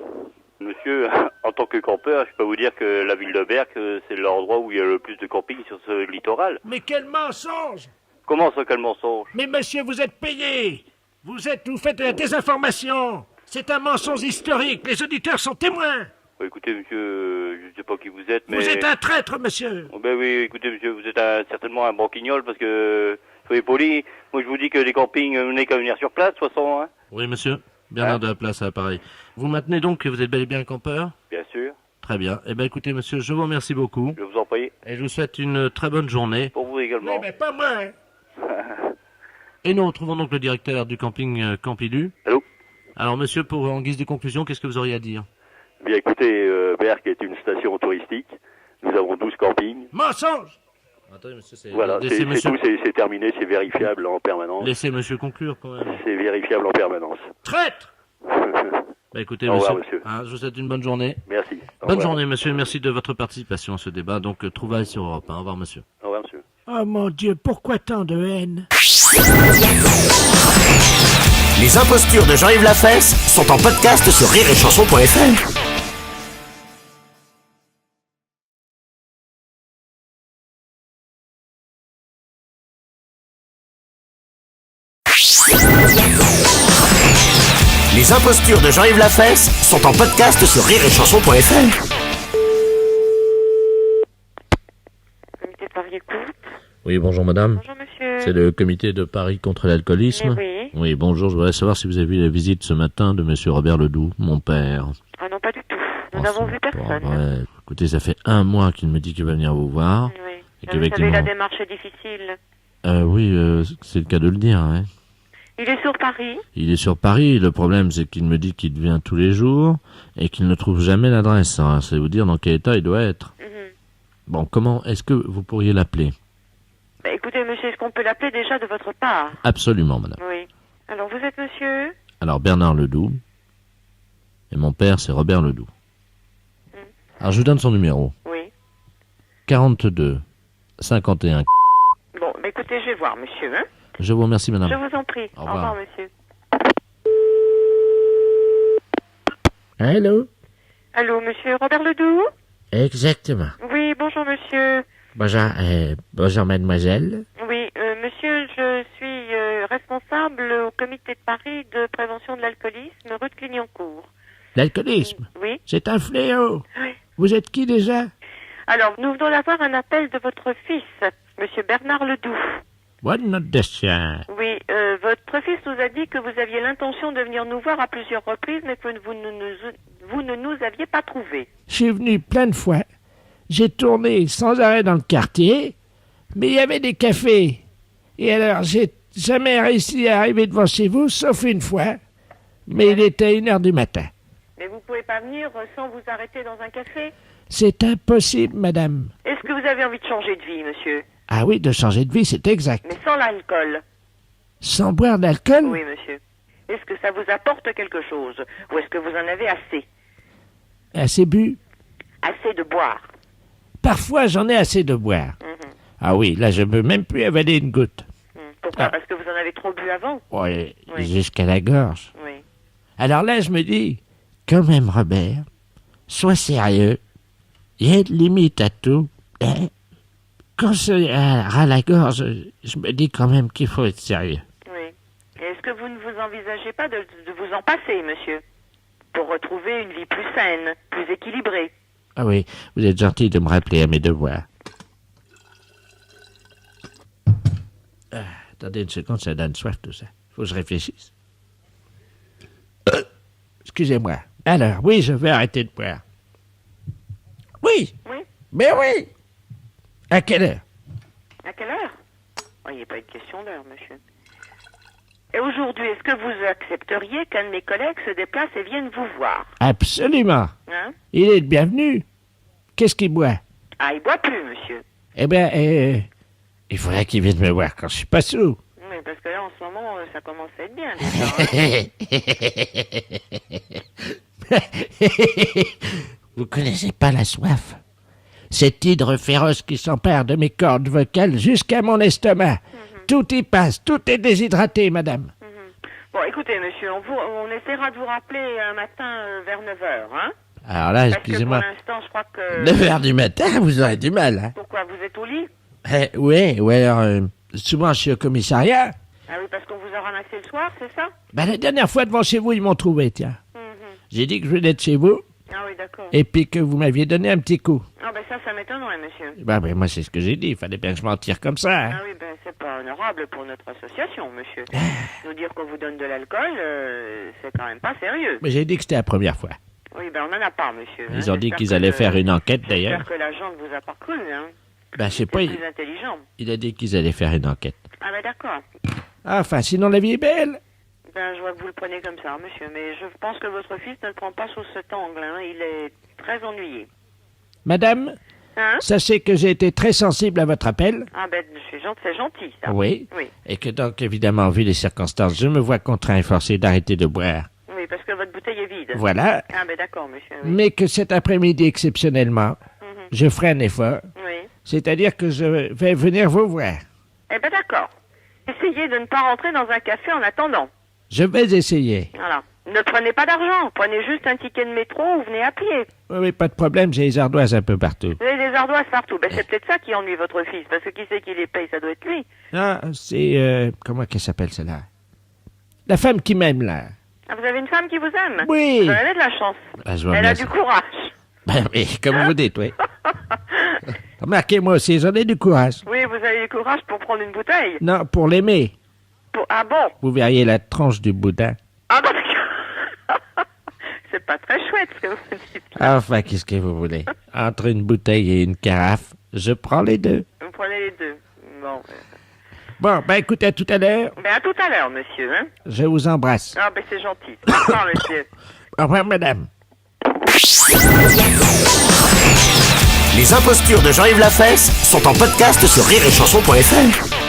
Monsieur, en tant que campeur, je peux vous dire que la ville de Berck, c'est l'endroit où il y a le plus de camping sur ce littoral. Mais quel mensonge! Comment ça, quel mensonge? Mais monsieur, vous êtes payé. Vous faites de la désinformation. C'est un mensonge historique. Les auditeurs sont témoins. Écoutez, monsieur, je ne sais pas qui vous êtes, mais... Vous êtes un traître, monsieur. Oh, ben oui, écoutez, monsieur, vous êtes certainement un banquignol, parce que, soyez poli, moi je vous dis que les campings, vous n'avez qu'à venir sur place, de toute façon, hein. Oui, monsieur. Bernard de la Place à l'appareil. Vous maintenez donc que vous êtes bel et bien campeur? Bien sûr. Très bien. Eh bien, écoutez, monsieur, je vous remercie beaucoup. Je vous en prie. Et je vous souhaite une très bonne journée. Pour vous également. Oui, mais pas moi, hein. Et nous retrouvons donc le directeur du camping Campilu. Allô? Alors, monsieur, en guise de conclusion, qu'est-ce que vous auriez à dire? Bien, écoutez, Berck est une station touristique. Nous avons 12 campings. Mensonge! Attendez, monsieur, voilà, c'est tout, c'est terminé, c'est vérifiable en permanence. Laissez monsieur conclure, quand même. C'est vérifiable en permanence. Traître! Bah écoutez, Au revoir, monsieur. Hein, je vous souhaite une bonne journée. Merci. Bonne journée, monsieur. Merci de votre participation à ce débat. Donc, trouvailles sur Europe 1. Au revoir, monsieur. Au revoir, monsieur. Oh mon Dieu, pourquoi tant de haine? Les impostures de Jean-Yves Lafesse sont en podcast sur rireetchanson.fr. Les impostures de Jean-Yves Lafesse sont en podcast sur rireetchanson.fr. Comité de Paris écoute. Oui, bonjour madame. Bonjour monsieur. C'est le comité de Paris contre l'alcoolisme. Oui. Oui, bonjour, je voudrais savoir si vous avez vu la visite ce matin de monsieur Robert Ledoux, mon père. Ah non, pas du tout. Nous n'avons vu personne. Ouais. Écoutez, ça fait 1 mois qu'il me dit qu'il va venir vous voir. Oui. Et Vous savez, qu'effectivement... la démarche est difficile. Oui, c'est le cas de le dire, hein. Il est sur Paris. Il est sur Paris. Le problème, c'est qu'il me dit qu'il vient tous les jours et qu'il ne trouve jamais l'adresse. Hein. C'est vous dire dans quel état il doit être. Bon, comment est-ce que vous pourriez l'appeler? Bah, écoutez, monsieur, est-ce qu'on peut l'appeler déjà de votre part? Absolument, madame. Oui. Alors, vous êtes monsieur? Alors, Bernard Ledoux. Et mon père, c'est Robert Ledoux. Alors, je vous donne son numéro. Oui. 42 51. Bon, bah, écoutez, je vais voir, monsieur. Hein? Je vous remercie, madame. Je vous en prie. Au revoir, monsieur. Allô? Allô, monsieur Robert Ledoux? Exactement. Oui, bonjour, monsieur. Bonjour, mademoiselle. Oui, monsieur, je suis responsable au comité de Paris de prévention de l'alcoolisme, rue de Clignancourt. L'alcoolisme? Oui. C'est un fléau. Oui. Vous êtes qui déjà? Alors, nous venons d'avoir un appel de votre fils, monsieur Bernard Ledoux. Bonne note de chien. Oui, votre fils nous a dit que vous aviez l'intention de venir nous voir à plusieurs reprises, mais que vous ne nous aviez pas trouvés. Je suis venu plein de fois. J'ai tourné sans arrêt dans le quartier, mais il y avait des cafés. Et alors, j'ai jamais réussi à arriver devant chez vous, sauf une fois. Mais il était 1h du matin. Mais vous pouvez pas venir sans vous arrêter dans un café? C'est impossible, madame. Est-ce que vous avez envie de changer de vie, monsieur? Ah oui, de changer de vie, c'est exact. Mais sans l'alcool? Sans boire d'alcool? Oui, monsieur. Est-ce que ça vous apporte quelque chose? Ou est-ce que vous en avez assez? Assez bu? Assez de boire? Parfois, j'en ai assez de boire. Ah oui, là, je ne peux même plus avaler une goutte. Pourquoi? Parce que vous en avez trop bu avant? Oui, jusqu'à la gorge. Oui. Alors là, je me dis, quand même, Robert, sois sérieux. Il y a une limite à tout. Hein? Quand c'est à la gorge, je me dis quand même qu'il faut être sérieux. Oui. Et est-ce que vous ne vous envisagez pas de vous en passer, monsieur? Pour retrouver une vie plus saine, plus équilibrée? Ah oui, vous êtes gentil de me rappeler à mes devoirs. Attendez une seconde, ça donne soif tout ça. Faut que je réfléchisse. Excusez-moi. Alors, oui, je vais arrêter de boire. Oui. Oui. Mais oui. À quelle heure? À quelle heure? Oh, il n'y a pas une question d'heure, monsieur. Et aujourd'hui, est-ce que vous accepteriez qu'un de mes collègues se déplace et vienne vous voir? Absolument. Hein? Il est le bienvenu. Qu'est-ce qu'il boit? Ah, il boit plus, monsieur. Eh bien, il faudrait qu'il vienne me voir quand je suis pas sous. Oui, parce que là, en ce moment, ça commence à être bien, déjà. Vous connaissez pas la soif? Cet hydre féroce qui s'empare de mes cordes vocales jusqu'à mon estomac. Tout y passe, tout est déshydraté, madame. Bon, écoutez, monsieur, on essaiera de vous rappeler un matin vers 9h, hein? Alors là, excusez-moi. Parce que pour l'instant, je crois que... 9h du matin, vous aurez du mal, hein? Pourquoi, vous êtes au lit? Oui, alors, souvent je suis au commissariat. Ah oui, parce qu'on vous a ramassé le soir, c'est ça? La dernière fois devant chez vous, ils m'ont trouvé, tiens. J'ai dit que je venais de chez vous. Ah oui, d'accord. Et puis que vous m'aviez donné un petit coup. Ah ben ça m'étonnerait, monsieur. Moi, c'est ce que j'ai dit. Il fallait bien que je m'en tire comme ça. Hein. Ah oui, c'est pas honorable pour notre association, monsieur. Nous dire qu'on vous donne de l'alcool, c'est quand même pas sérieux. Mais j'ai dit que c'était la première fois. Oui, on n'en a pas, monsieur. Ils ont dit qu'ils allaient faire une enquête, d'ailleurs. J'espère que l'agent ne vous a pas cru, hein. Je sais pas. C'est plus intelligent. Il a dit qu'ils allaient faire une enquête. Ah ben d'accord. Enfin, sinon la vie est belle. Je vois que vous le prenez comme ça, monsieur, mais je pense que votre fils ne le prend pas sous cet angle, hein. Il est très ennuyé. Madame, sachez que j'ai été très sensible à votre appel. Ah ben, c'est gentil, ça. Oui. Et que donc, évidemment, vu les circonstances, je me vois contraint et forcé d'arrêter de boire. Oui, parce que votre bouteille est vide. Voilà. Ah ben d'accord, monsieur. Oui. Mais que cet après-midi, exceptionnellement, je ferai un effort. Oui. C'est-à-dire que je vais venir vous voir. Eh ben d'accord. Essayez de ne pas rentrer dans un café en attendant. Je vais essayer. Voilà. Ne prenez pas d'argent. Prenez juste un ticket de métro ou venez à pied. Oui, pas de problème, j'ai les ardoises un peu partout. Vous avez des ardoises partout. C'est peut-être ça qui ennuie votre fils, parce que qui c'est qui les paye, ça doit être lui. Ah, c'est... comment qu'elle s'appelle, celle-là? La femme qui m'aime, là. Ah, vous avez une femme qui vous aime? Oui. Vous avez de la chance. Elle a du courage. Oui, comme vous dites, oui. Remarquez, moi aussi, j'en ai du courage. Oui, vous avez du courage pour prendre une bouteille? Non, pour l'aimer. Ah bon? Vous verriez la tranche du boudin. Ah bon? C'est pas très chouette ce que vous dites. Enfin, qu'est-ce que vous voulez? Entre une bouteille et une carafe, je prends les deux. Vous prenez les deux. Bon. Bon, écoutez, à tout à l'heure. À tout à l'heure, monsieur, hein? Je vous embrasse. Ah, c'est gentil. Au revoir, monsieur. Au revoir, madame. Les impostures de Jean-Yves Lafesse sont en podcast sur rireetchanson.fr.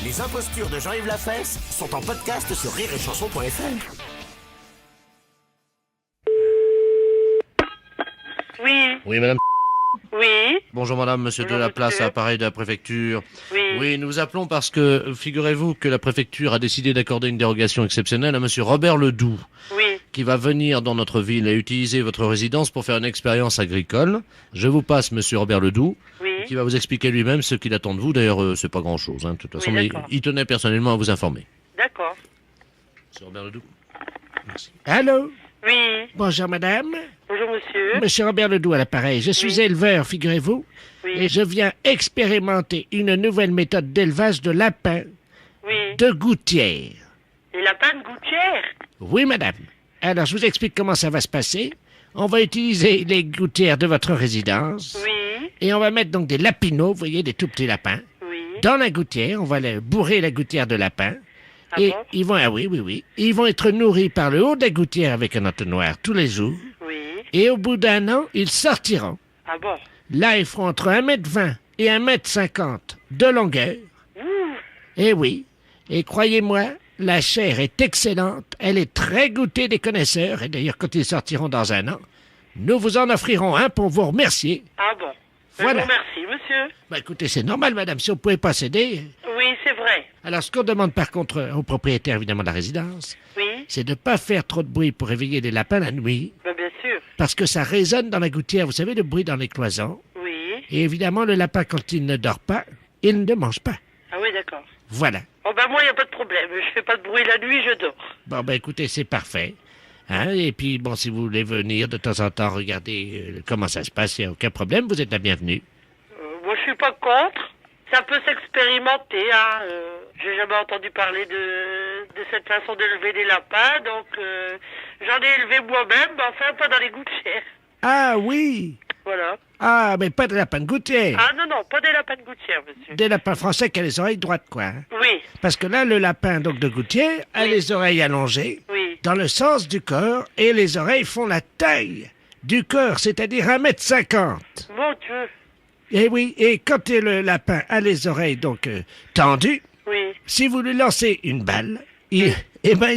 Les impostures de Jean-Yves Lafesse sont en podcast sur rireetchanson.fr. Oui. Oui, madame. Oui. Bonjour madame, monsieur de la place, appareil de la préfecture. Oui. Nous appelons parce que, figurez-vous que la préfecture a décidé d'accorder une dérogation exceptionnelle à monsieur Robert Ledoux. Oui. Qui va venir dans notre ville et utiliser votre résidence pour faire une expérience agricole. Je vous passe monsieur Robert Ledoux. Oui. Qui va vous expliquer lui-même ce qu'il attend de vous. D'ailleurs, c'est pas grand-chose, de toute façon, mais il tenait personnellement à vous informer. D'accord. Monsieur Robert Ledoux. Merci. Allô? Oui. Bonjour, madame. Bonjour, monsieur. Monsieur Robert Ledoux à l'appareil. Je suis éleveur, figurez-vous. Oui. Et je viens expérimenter une nouvelle méthode d'élevage de lapins Oui. de gouttière. Les lapins de gouttière? Oui, madame. Alors, je vous explique comment ça va se passer. On va utiliser les gouttières de votre résidence. Oui. Et on va mettre donc des lapinaux, vous voyez, des tout petits lapins. Oui. Dans la gouttière, on va bourrer la gouttière de lapin. Ah et bon? ils vont, oui. Ils vont être nourris par le haut de la gouttière avec un entonnoir tous les jours. Oui. Et au bout d'un an, ils sortiront. Ah bon? Là, ils feront entre 1,20 m et 1,50 m de longueur. Eh oui. Et croyez-moi, la chair est excellente. Elle est très goûtée des connaisseurs. Et d'ailleurs, quand ils sortiront dans un an, nous vous en offrirons un pour vous remercier. Ah bon? Voilà. Merci, monsieur. Écoutez, c'est normal, madame. Si vous ne pouvez pas céder... Oui, c'est vrai. Alors, ce qu'on demande par contre au propriétaire, évidemment, de la résidence, c'est de ne pas faire trop de bruit pour réveiller les lapins la nuit. Bien sûr. Parce que ça résonne dans la gouttière. Vous savez, le bruit dans les cloisons. Oui. Et évidemment, le lapin, quand il ne dort pas, il ne mange pas. Ah oui, d'accord. Voilà. Oh moi, il n'y a pas de problème. Je fais pas de bruit la nuit, je dors. Bon, écoutez, c'est parfait. Et puis, bon, si vous voulez venir de temps en temps regarder comment ça se passe, il n'y a aucun problème. Vous êtes la bienvenue. Moi, je suis pas contre. Ça peut s'expérimenter, hein. J'ai jamais entendu parler de cette façon d'élever des lapins, donc j'en ai élevé moi-même, mais enfin pas dans les gouttières. Ah oui. Voilà. Ah, mais pas de lapins de gouttière. Ah non, pas des lapins de gouttière, monsieur. Des lapins français qui ont les oreilles droites, quoi. Hein? Oui. Parce que là, le lapin donc de gouttière a les oreilles allongées dans le sens du corps et les oreilles font la taille du corps, c'est-à-dire 1,50 m. Mon Dieu. Eh oui, et quand le lapin a les oreilles donc tendues, Oui. si vous lui lancez une balle, il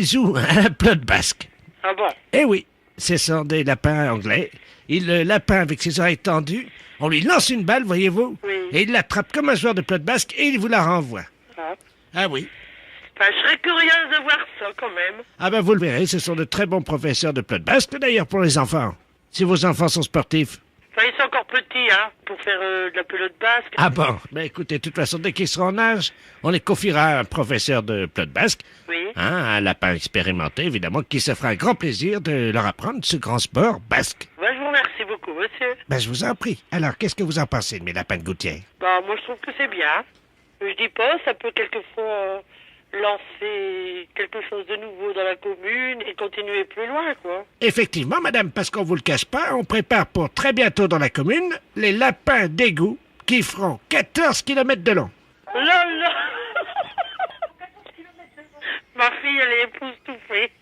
joue un plot basque. Ah bon? Eh oui, ce sont des lapins anglais. Le lapin avec ses oreilles tendues, on lui lance une balle, voyez-vous, et il l'attrape comme un joueur de plot basque et il vous la renvoie. Ah. Ah oui. Enfin, je serais curieuse de voir ça quand même. Ah ben vous le verrez, ce sont de très bons professeurs de plot basque d'ailleurs pour les enfants. Si vos enfants sont sportifs. Enfin, ils sont encore petits, hein, pour faire de la pelote basque. Ah bon, ben écoutez, de toute façon, dès qu'ils seront en âge, on les confiera à un professeur de plot basque. Oui. Un lapin expérimenté, évidemment, qui se fera un grand plaisir de leur apprendre ce grand sport basque. Ben, je vous remercie beaucoup, monsieur. Ben je vous en prie. Alors, qu'est-ce que vous en pensez de mes lapins de gouttière? Bah, moi, je trouve que c'est bien. Je dis pas, ça peut quelquefois lancer quelque chose de nouveau dans la commune et continuer plus loin, quoi. Effectivement, madame, parce qu'on vous le cache pas, on prépare pour très bientôt dans la commune les lapins d'égout qui feront 14 km de long. Là, là. Ma fille, elle est époustouflée.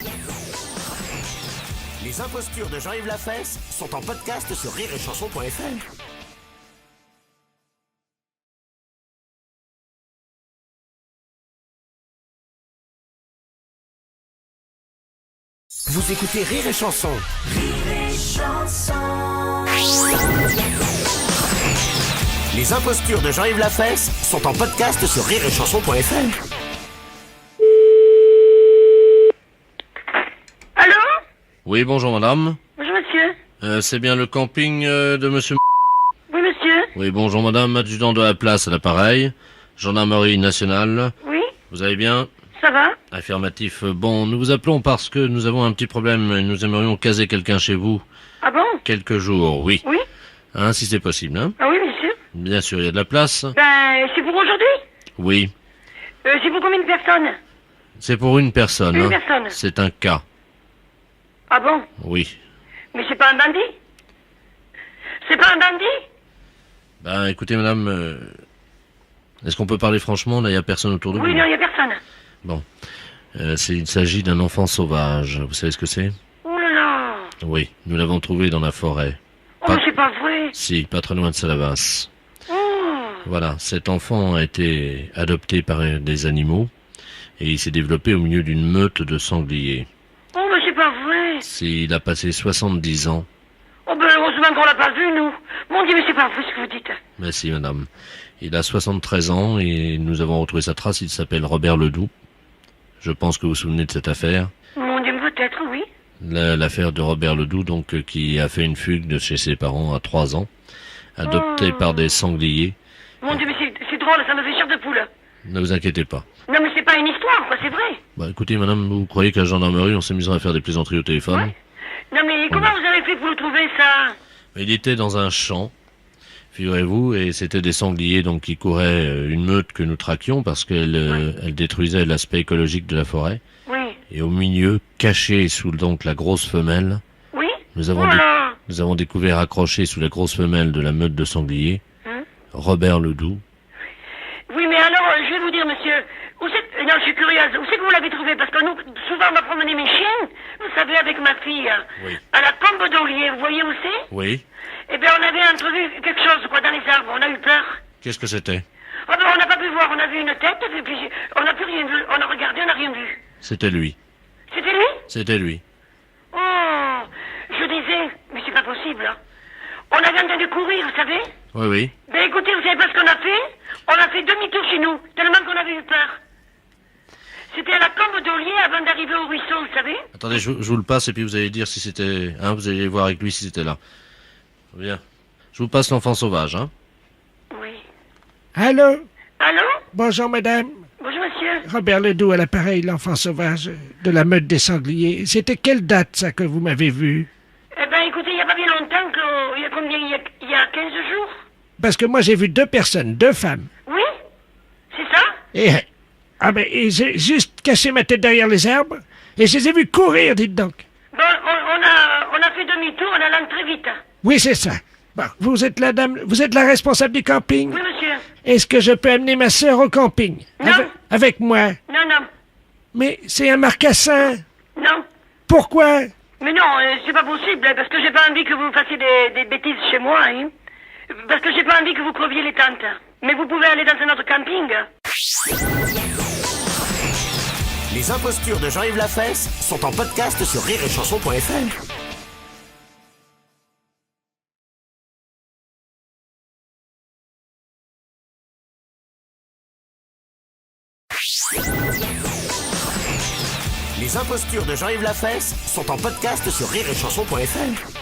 Les impostures de Jean-Yves Lafesse sont en podcast sur rireetchanson.fr. Vous écoutez Rire et Chanson. Les impostures de Jean-Yves Lafesse sont en podcast sur rireetchanson.fr. Allô? Oui, bonjour madame. Bonjour, monsieur. C'est bien le camping de monsieur... Oui, monsieur. Oui, bonjour madame, adjudant de la place à l'appareil, gendarmerie nationale. Oui, Vous allez bien? ça va? Affirmatif. Bon, nous vous appelons parce que nous avons un petit problème. Nous aimerions caser quelqu'un chez vous. Ah bon? Quelques jours, oui. Oui. Hein, si c'est possible, hein? Ah oui, monsieur. Bien sûr, il y a de la place. Ben, c'est pour aujourd'hui? Oui. C'est pour combien de personnes? C'est pour une personne. Une hein. personne. C'est un cas. Ah bon? Oui. Mais c'est pas un bandit? C'est pas un bandit? Ben, écoutez, madame, est-ce qu'on peut parler franchement? Là, il n'y a personne autour de vous. Oui, non, il y a personne. Bon. Il s'agit d'un enfant sauvage. Vous savez ce que c'est? Oh là là! Oui. Nous l'avons trouvé dans la forêt. Oh, mais c'est pas vrai! Si, pas très loin de Salavas. Oh! Voilà. Cet enfant a été adopté par des animaux et il s'est développé au milieu d'une meute de sangliers. Oh, mais c'est pas vrai! Il a passé 70 ans. Oh, ben, heureusement qu'on l'a pas vu, nous! Mon Dieu, mais c'est pas vrai ce que vous dites! Merci, madame. Il a 73 ans et nous avons retrouvé sa trace. Il s'appelle Robert Ledoux. Je pense que vous vous souvenez de cette affaire. Mon Dieu, peut-être, oui. L'affaire de Robert Ledoux, donc, qui a fait une fugue de chez ses parents à 3 ans, adopté par des sangliers. Mon Dieu, mais c'est drôle, ça me fait chair de poule. Ne vous inquiétez pas. Non, mais c'est pas une histoire, quoi, c'est vrai. Bah, écoutez, madame, vous croyez qu'à la gendarmerie, on s'amuserait à faire des plaisanteries au téléphone? Non, mais comment vous avez fait pour le trouver, ça? Il était dans un champ, figurez-vous, et c'était des sangliers donc qui couraient une meute que nous traquions parce qu'elle elle détruisait l'aspect écologique de la forêt. Oui. Et au milieu, caché sous donc la grosse femelle, Oui. nous avons découvert accroché sous la grosse femelle de la meute de sangliers, Robert Ledoux. Oui, mais alors, je vais vous dire, monsieur, où c'est... Non, je suis curieuse. Où c'est que vous l'avez trouvé? Parce que nous, souvent, on va promener mes chiens, vous savez, avec ma fille, Oui. à la combe d'Olier. Vous voyez où c'est? Oui. Eh bien, on avait entrevu quelque chose, quoi, dans les arbres. On a eu peur. Qu'est-ce que c'était? Ah ben, on n'a pas pu voir. On a vu une tête, et puis on n'a plus rien vu. On a regardé, on n'a rien vu. C'était lui. C'était lui? C'était lui. Oh, je disais, mais c'est pas possible, hein. On avait entendu courir, vous savez? Oui, oui. Ben écoutez, vous savez pas ce qu'on a fait? On a fait demi-tour chez nous, tellement qu'on avait eu peur. C'était à la combe d'Olier avant d'arriver au ruisseau, vous savez? Attendez, je vous le passe et puis vous allez dire si c'était... Hein, vous allez voir avec lui si c'était là. Bien. Je vous passe l'enfant sauvage, hein. Oui. Allô? Allô? Bonjour, madame. Bonjour, monsieur. Robert Ledoux à l'appareil, l'enfant sauvage de la meute des sangliers. C'était quelle date, ça, que vous m'avez vu? Eh ben, écoutez, il n'y a pas bien longtemps que... Il y a combien? Il y a 15 jours? Parce que moi, j'ai vu 2 personnes, 2 femmes. Oui? C'est ça? Et j'ai juste caché ma tête derrière les arbres, et je les ai vus courir, dites donc. Bon, on a fait demi-tour, on allant très vite. Oui, c'est ça. Bon, vous êtes la dame, vous êtes la responsable du camping? Oui, monsieur. Est-ce que je peux amener ma sœur au camping? Non. Avec moi? Non, non. Mais c'est un marcassin. Non. Pourquoi? Mais non, c'est pas possible, parce que j'ai pas envie que vous fassiez des bêtises chez moi, hein. Parce que j'ai pas envie que vous creviez les tentes. Mais vous pouvez aller dans un autre camping. Les impostures de Jean-Yves Lafesse sont en podcast sur rireetchanson.fr. Les impostures de Jean-Yves Lafesse sont en podcast sur rireetchanson.fr.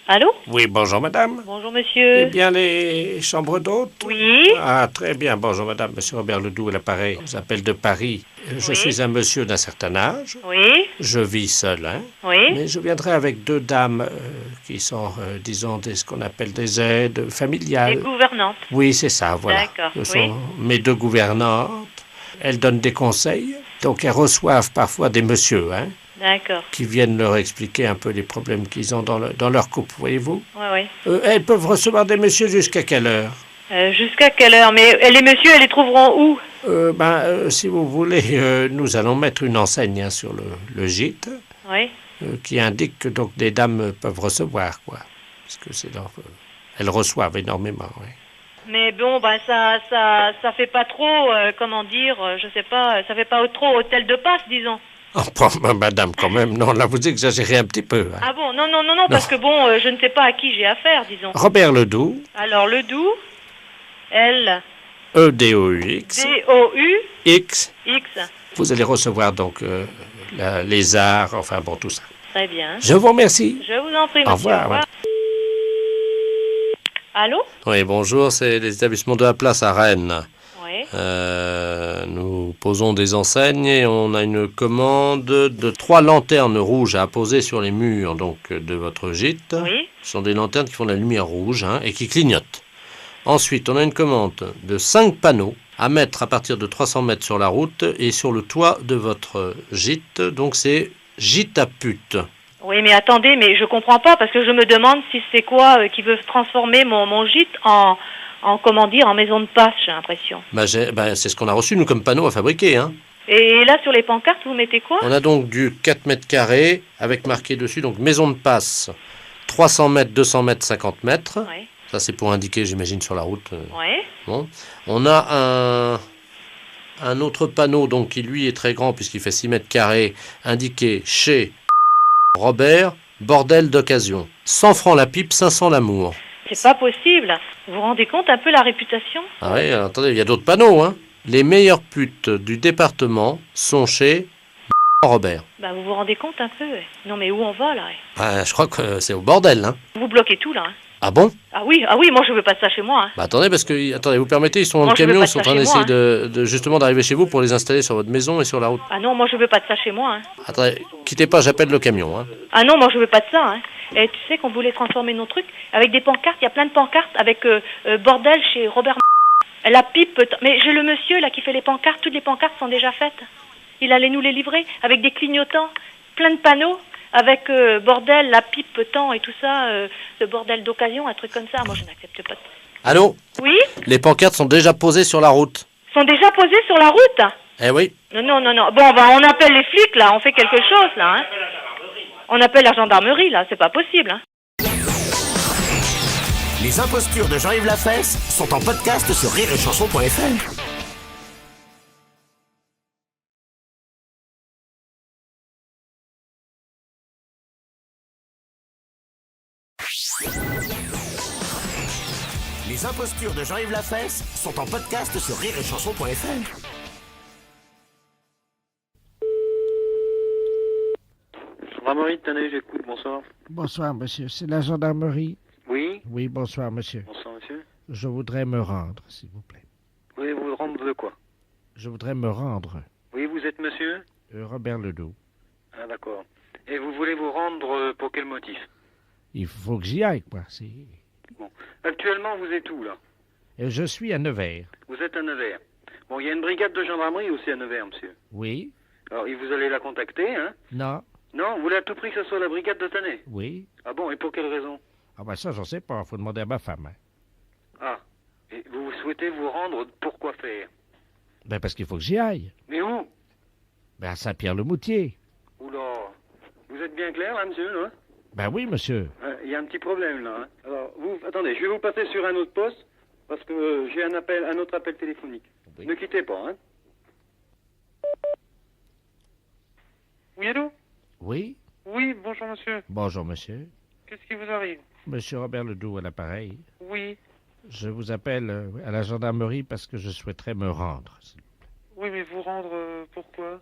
Allô? Oui, bonjour madame. Bonjour monsieur. Eh bien, les chambres d'hôtes? Oui. Ah, très bien. Bonjour madame. Monsieur Robert Ledoux à l'appareil. Je vous appelle de Paris. Je suis un monsieur d'un certain âge. Oui. Je vis seul, hein. Oui. Mais je viendrai avec deux dames qui sont, disons, ce qu'on appelle des aides familiales. Des gouvernantes. Oui, c'est ça, voilà. D'accord, Ce sont oui. mes deux gouvernantes. Elles donnent des conseils. Donc, elles reçoivent parfois des messieurs, hein, D'accord. qui viennent leur expliquer un peu les problèmes qu'ils ont dans leur couple, voyez-vous. Oui, oui. Elles peuvent recevoir des messieurs jusqu'à quelle heure? Jusqu'à quelle heure? Mais les messieurs, elles les trouveront où? Si vous voulez, nous allons mettre une enseigne sur le gîte Oui. qui indique que donc des dames peuvent recevoir, quoi. Parce que c'est elles reçoivent énormément, oui. Mais bon, ça fait pas trop, comment dire, je sais pas, ça fait pas trop hôtel de passe, disons. Oh, madame, quand même, non, là, vous exagérez un petit peu. Hein. Ah bon, non, parce que bon, je ne sais pas à qui j'ai affaire, disons. Robert Ledoux. Alors, Ledoux, L... E-D-O-U-X. D-O-U... X. Vous allez recevoir, donc, les arts, enfin, bon, tout ça. Très bien. Je vous remercie. Je vous en prie, monsieur. Au revoir. Allô? Oui, bonjour, c'est les établissements de la place à Rennes. Oui. Nous posons des enseignes et on a une commande de 3 lanternes rouges à apposer sur les murs donc, de votre gîte. Oui. Ce sont des lanternes qui font de la lumière rouge et qui clignotent. Ensuite, on a une commande de 5 panneaux à mettre à partir de 300 mètres sur la route et sur le toit de votre gîte. Donc c'est gîte à pute. Oui, mais attendez, mais je comprends pas parce que je me demande si c'est quoi qui veut transformer mon gîte en comment dire, en maison de passe, j'ai l'impression. C'est ce qu'on a reçu, nous, comme panneau à fabriquer. Hein. Et là, sur les pancartes, vous mettez quoi? On a donc du 4 mètres carrés avec marqué dessus, donc maison de passe, 300 mètres, 200 mètres, 50 mètres. Oui. Ça, c'est pour indiquer, j'imagine, sur la route. Oui. Bon. On a un autre panneau, donc, qui, lui, est très grand, puisqu'il fait 6 mètres carrés, indiqué chez Robert, bordel d'occasion. 100 francs la pipe, 500 l'amour. C'est pas possible. Vous vous rendez compte un peu la réputation? Ah oui, alors, attendez, il y a d'autres panneaux, hein. Les meilleures putes du département sont chez Robert. Vous vous rendez compte un peu? Non, mais où on va, là? Je crois que c'est au bordel, hein. Vous bloquez tout, là. Ah bon? Ah oui, moi je veux pas de ça chez moi. Attendez, parce que, attendez, vous permettez, ils sont dans Moi, le je veux camion, pas ils sont en de ça train chez d'essayer moi, justement d'arriver chez vous pour les installer sur votre maison et sur la route. Ah non, moi je veux pas de ça chez moi. Attendez, quittez pas, j'appelle le camion. Hein. Ah non, moi je veux pas de ça. Et tu sais qu'on voulait transformer nos trucs avec des pancartes, il y a plein de pancartes avec bordel chez Robert. La pipe, mais j'ai le monsieur là qui fait les pancartes, toutes les pancartes sont déjà faites. Il allait nous les livrer avec des clignotants, plein de panneaux. Avec bordel, la pipe, temps et tout ça, le bordel d'occasion, un truc comme ça. Moi, je n'accepte pas. Allô? Oui? Les pancartes sont déjà posées sur la route. Sont déjà posées sur la route? Eh oui. Non. Bon, on appelle les flics, là. On fait quelque chose, là. Hein. On appelle la gendarmerie, là. C'est pas possible, hein. Les impostures de Jean-Yves Lafesse sont en podcast sur rireetchanson.fr. Les impostures de Jean-Yves Lafesse sont en podcast sur rireetchanson.fr. Gendarmerie de Tannay, j'écoute, bonsoir. Bonsoir, monsieur. C'est la gendarmerie? Oui. Oui, bonsoir, monsieur. Bonsoir, monsieur. Je voudrais me rendre, s'il vous plaît. Oui, vous rendre de quoi? Je voudrais me rendre. Oui, vous êtes monsieur? Robert Ledoux. Ah, d'accord. Et vous voulez vous rendre pour quel motif? Il faut que j'y aille, quoi. Bon. Actuellement, vous êtes où, là? Je suis à Nevers. Vous êtes à Nevers. Bon, il y a une brigade de gendarmerie aussi à Nevers, monsieur. Oui. Alors, vous allez la contacter, hein? Non. Non, vous voulez à tout prix que ce soit la brigade de Tannay? Oui. Ah bon, et pour quelle raison? Ah ben ça, j'en sais pas. Faut demander à ma femme. Hein. Ah. Et vous souhaitez vous rendre pour quoi faire? Ben parce qu'il faut que j'y aille. Mais où? Ben à Saint-Pierre-le-Moutier. Oula. Vous êtes bien clair, là, monsieur, là? Ben oui, monsieur. Il y a un petit problème là. Hein. Alors, attendez, je vais vous passer sur un autre poste parce que j'ai un autre appel téléphonique. Oui. Ne quittez pas, hein. Oui, allô? Oui? Oui, bonjour monsieur. Bonjour, monsieur. Qu'est-ce qui vous arrive? Monsieur Robert Ledoux à l'appareil. Oui. Je vous appelle à la gendarmerie parce que je souhaiterais me rendre. Oui, mais vous rendre pourquoi?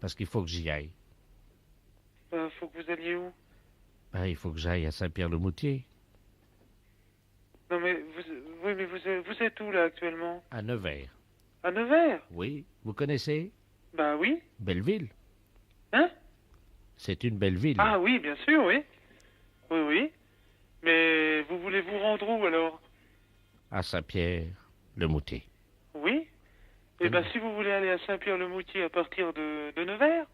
Parce qu'il faut que j'y aille. Faut que vous alliez où? Ben, il faut que j'aille à Saint-Pierre-le-Moutier. Non, mais vous êtes où là actuellement? À Nevers. À Nevers? Oui. Vous connaissez? Bah oui. Belleville. Hein? C'est une belle ville. Ah oui, bien sûr, oui. Oui, oui. Mais vous voulez vous rendre où alors? À Saint-Pierre-le-Moutier. Oui. Eh ben, si vous voulez aller à Saint-Pierre-le-Moutier à partir de Nevers?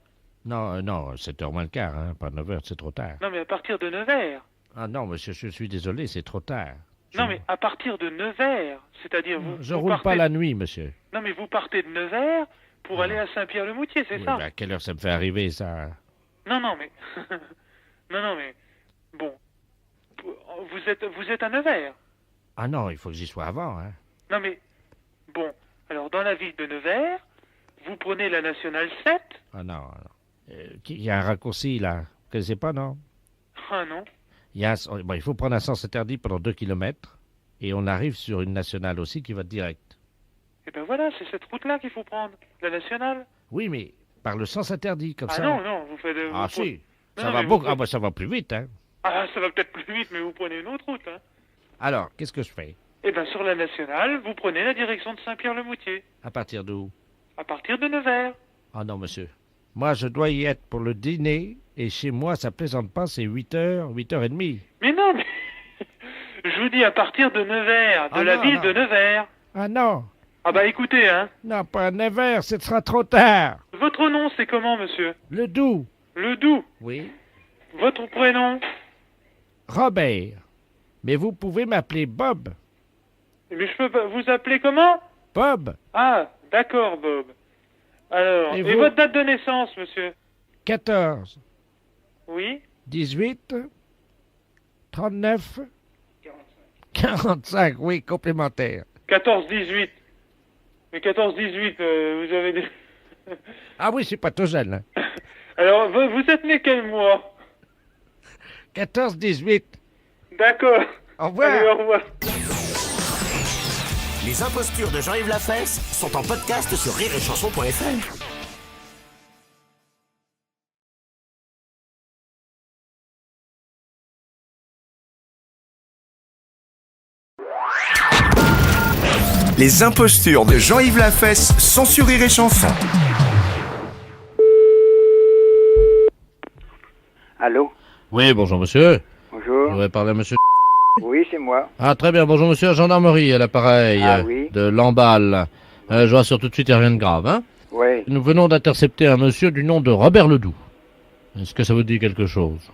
Non, non, 7h moins le quart, hein, pas 9h, c'est trop tard. Non, mais à partir de Nevers. Ah non, monsieur, je suis désolé, c'est trop tard. Non, mais à partir de Nevers, c'est-à-dire vous... Je vous roule partez... pas la nuit, monsieur. Non, mais vous partez de Nevers pour aller à Saint-Pierre-le-Moutier, c'est Oui, ça? ben à quelle heure ça me fait arriver, ça? Non, non, mais... non, mais... Bon. Vous êtes à Nevers? Ah non, il faut que j'y sois avant, hein. Non, mais... Bon. Alors, dans la ville de Nevers, vous prenez la Nationale 7. Ah non, non. Il y a un raccourci, là. Vous connaissez pas, non? Ah non. Il faut prendre un sens interdit pendant 2 kilomètres, et on arrive sur une nationale aussi qui va direct. Eh ben voilà, c'est cette route-là qu'il faut prendre, la nationale. Oui, mais par le sens interdit, comme ça. Ah non, non, vous faites... Ah vous si, non, ça non, va vous beaucoup... prenez... Ah bah ça va plus vite, hein. Ah, ça va peut-être plus vite, mais vous prenez une autre route, hein. Alors, qu'est-ce que je fais? Eh ben sur la nationale, vous prenez la direction de Saint-Pierre-le-Moutier. À partir d'où? À partir de Nevers. Ah non, monsieur. Moi, je dois y être pour le dîner, et chez moi, ça plaisante pas, c'est 8h, 8h30. Mais non, mais... Je vous dis à partir de Nevers, de la ville de Nevers. Ah non. Ah bah écoutez, hein. Non, pas Nevers, ce sera trop tard. Votre nom, c'est comment, monsieur? Ledoux. Ledoux? Oui. Votre prénom? Robert. Mais vous pouvez m'appeler Bob. Mais je peux pas... Vous appeler comment? Bob. Ah, d'accord, Bob. Alors, et votre date de naissance, monsieur? 14. Oui. 18. 39. 45, oui, complémentaire. 14-18. Mais 14-18, vous avez des... Ah oui, c'est pas tout jeune. Hein. Alors, vous êtes né quel mois? 14-18. D'accord. Au revoir. Allez, au revoir. Les impostures de Jean-Yves Lafesse sont en podcast sur rireetchanson.fr. Les impostures de Jean-Yves Lafesse sont sur Rire et Chanson. Allô? Oui, bonjour monsieur. Bonjour. Je voudrais parler à monsieur. Oui, c'est moi. Ah, très bien, bonjour monsieur, gendarmerie à l'appareil oui. de Lamballe. Je vous rassure tout de suite, il n'y a rien de grave, hein? Oui. Nous venons d'intercepter un monsieur du nom de Robert Ledoux. Est-ce que ça vous dit quelque chose?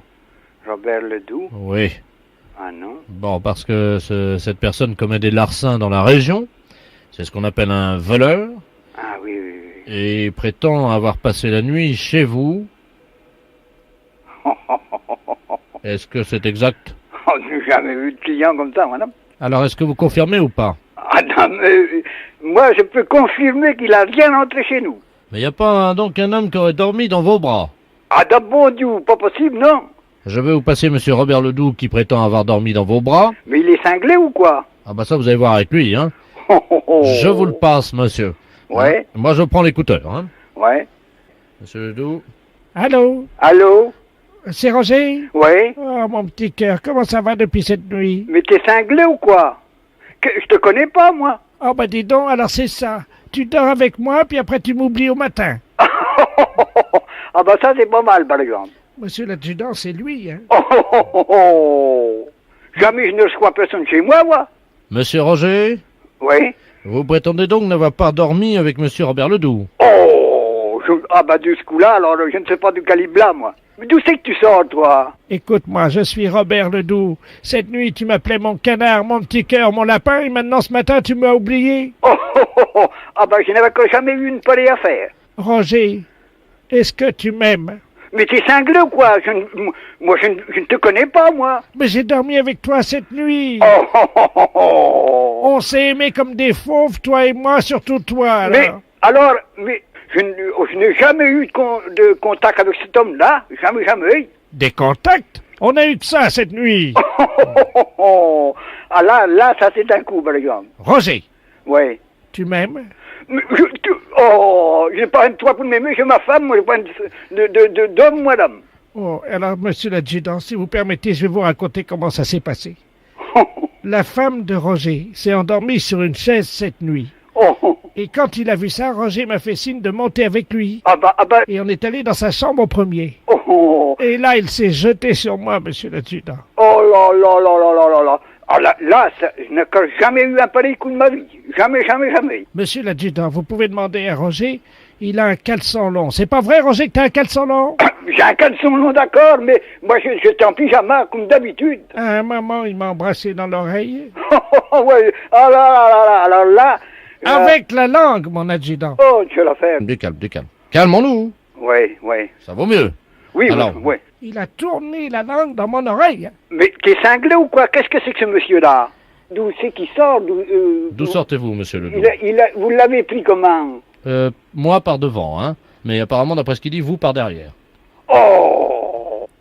Robert Ledoux? Oui. Ah non. Bon, parce que cette personne commet des larcins dans la région. C'est ce qu'on appelle un voleur. Ah oui, oui, oui. Et prétend avoir passé la nuit chez vous. Est-ce que c'est exact? Oh, je n'ai jamais vu de client comme ça, madame. Alors, est-ce que vous confirmez ou pas? Ah non, mais moi, je peux confirmer qu'il a rien entré chez nous. Mais il n'y a pas donc un homme qui aurait dormi dans vos bras? Ah, de bon Dieu, pas possible, non. Je vais vous passer monsieur Robert Ledoux qui prétend avoir dormi dans vos bras. Mais il est cinglé ou quoi? Ah bah ça, vous allez voir avec lui, hein. Je vous le passe, monsieur. Ouais. Hein? Moi, je prends l'écouteur, hein. Ouais. Monsieur Ledoux. Allô? Allô? C'est Roger? Oui. Oh, mon petit cœur, comment ça va depuis cette nuit? Mais t'es cinglé ou quoi? Je te connais pas, moi. Oh, bah dis donc, alors c'est ça. Tu dors avec moi, puis après tu m'oublies au matin. Ah bah ça, c'est pas mal, par exemple. Monsieur l'adjudant, c'est lui, hein. Jamais je ne reçois personne chez moi, moi. Monsieur Roger? Oui. Vous prétendez donc n'avoir pas dormi avec monsieur Robert Ledoux? Ah bah de ce coup-là, alors je ne sais pas du calibre là, moi. Mais d'où c'est que tu sors, toi? Écoute-moi, je suis Robert Ledoux. Cette nuit, tu m'appelais mon canard, mon petit cœur, mon lapin, et maintenant ce matin, tu m'as oublié. Ah bah je n'avais jamais eu une pareille affaire. Roger, est-ce que tu m'aimes? Mais t'es cinglé ou quoi? Moi, je ne te connais pas, moi. Mais j'ai dormi avec toi cette nuit. On s'est aimés comme des fauves, toi et moi, surtout toi. Mais je n'ai jamais eu de contact avec cet homme-là. Jamais. Des contacts? On a eu que ça cette nuit. Ah là, ça c'est un coup, par exemple. Roger. Oui. Tu m'aimes? Je n'ai pas un de toi pour m'aimer, j'ai ma femme, moi j'ai pas d'homme, madame. Oh, alors, monsieur l'adjudant, si vous permettez, je vais vous raconter comment ça s'est passé. La femme de Roger s'est endormie sur une chaise cette nuit. Et quand il a vu ça, Roger m'a fait signe de monter avec lui. Et on est allé dans sa chambre au premier. Et là, il s'est jeté sur moi, monsieur l'adjudant. Oh là. Ah là, je n'ai jamais eu un pareil coup de ma vie. Jamais. Monsieur l'adjudant, vous pouvez demander à Roger, il a un caleçon long. C'est pas vrai, Roger, que t'as un caleçon long? J'ai un caleçon long, d'accord, mais moi j'étais en pyjama, comme d'habitude. À un moment, il m'a embrassé dans l'oreille. Ouais, alors là... Avec la langue, mon adjudant. Oh, tu vas la faire. Du calme. Calmons-nous. Oui. Ça vaut mieux. Oui. Il a tourné la langue dans mon oreille. Mais t'es cinglé ou quoi? Qu'est-ce que c'est que ce monsieur-là? D'où c'est qu'il sort? D'où sortez-vous, monsieur Ledoux? Vous l'avez pris comment? Moi par devant, hein. Mais apparemment, d'après ce qu'il dit, vous par derrière. Oh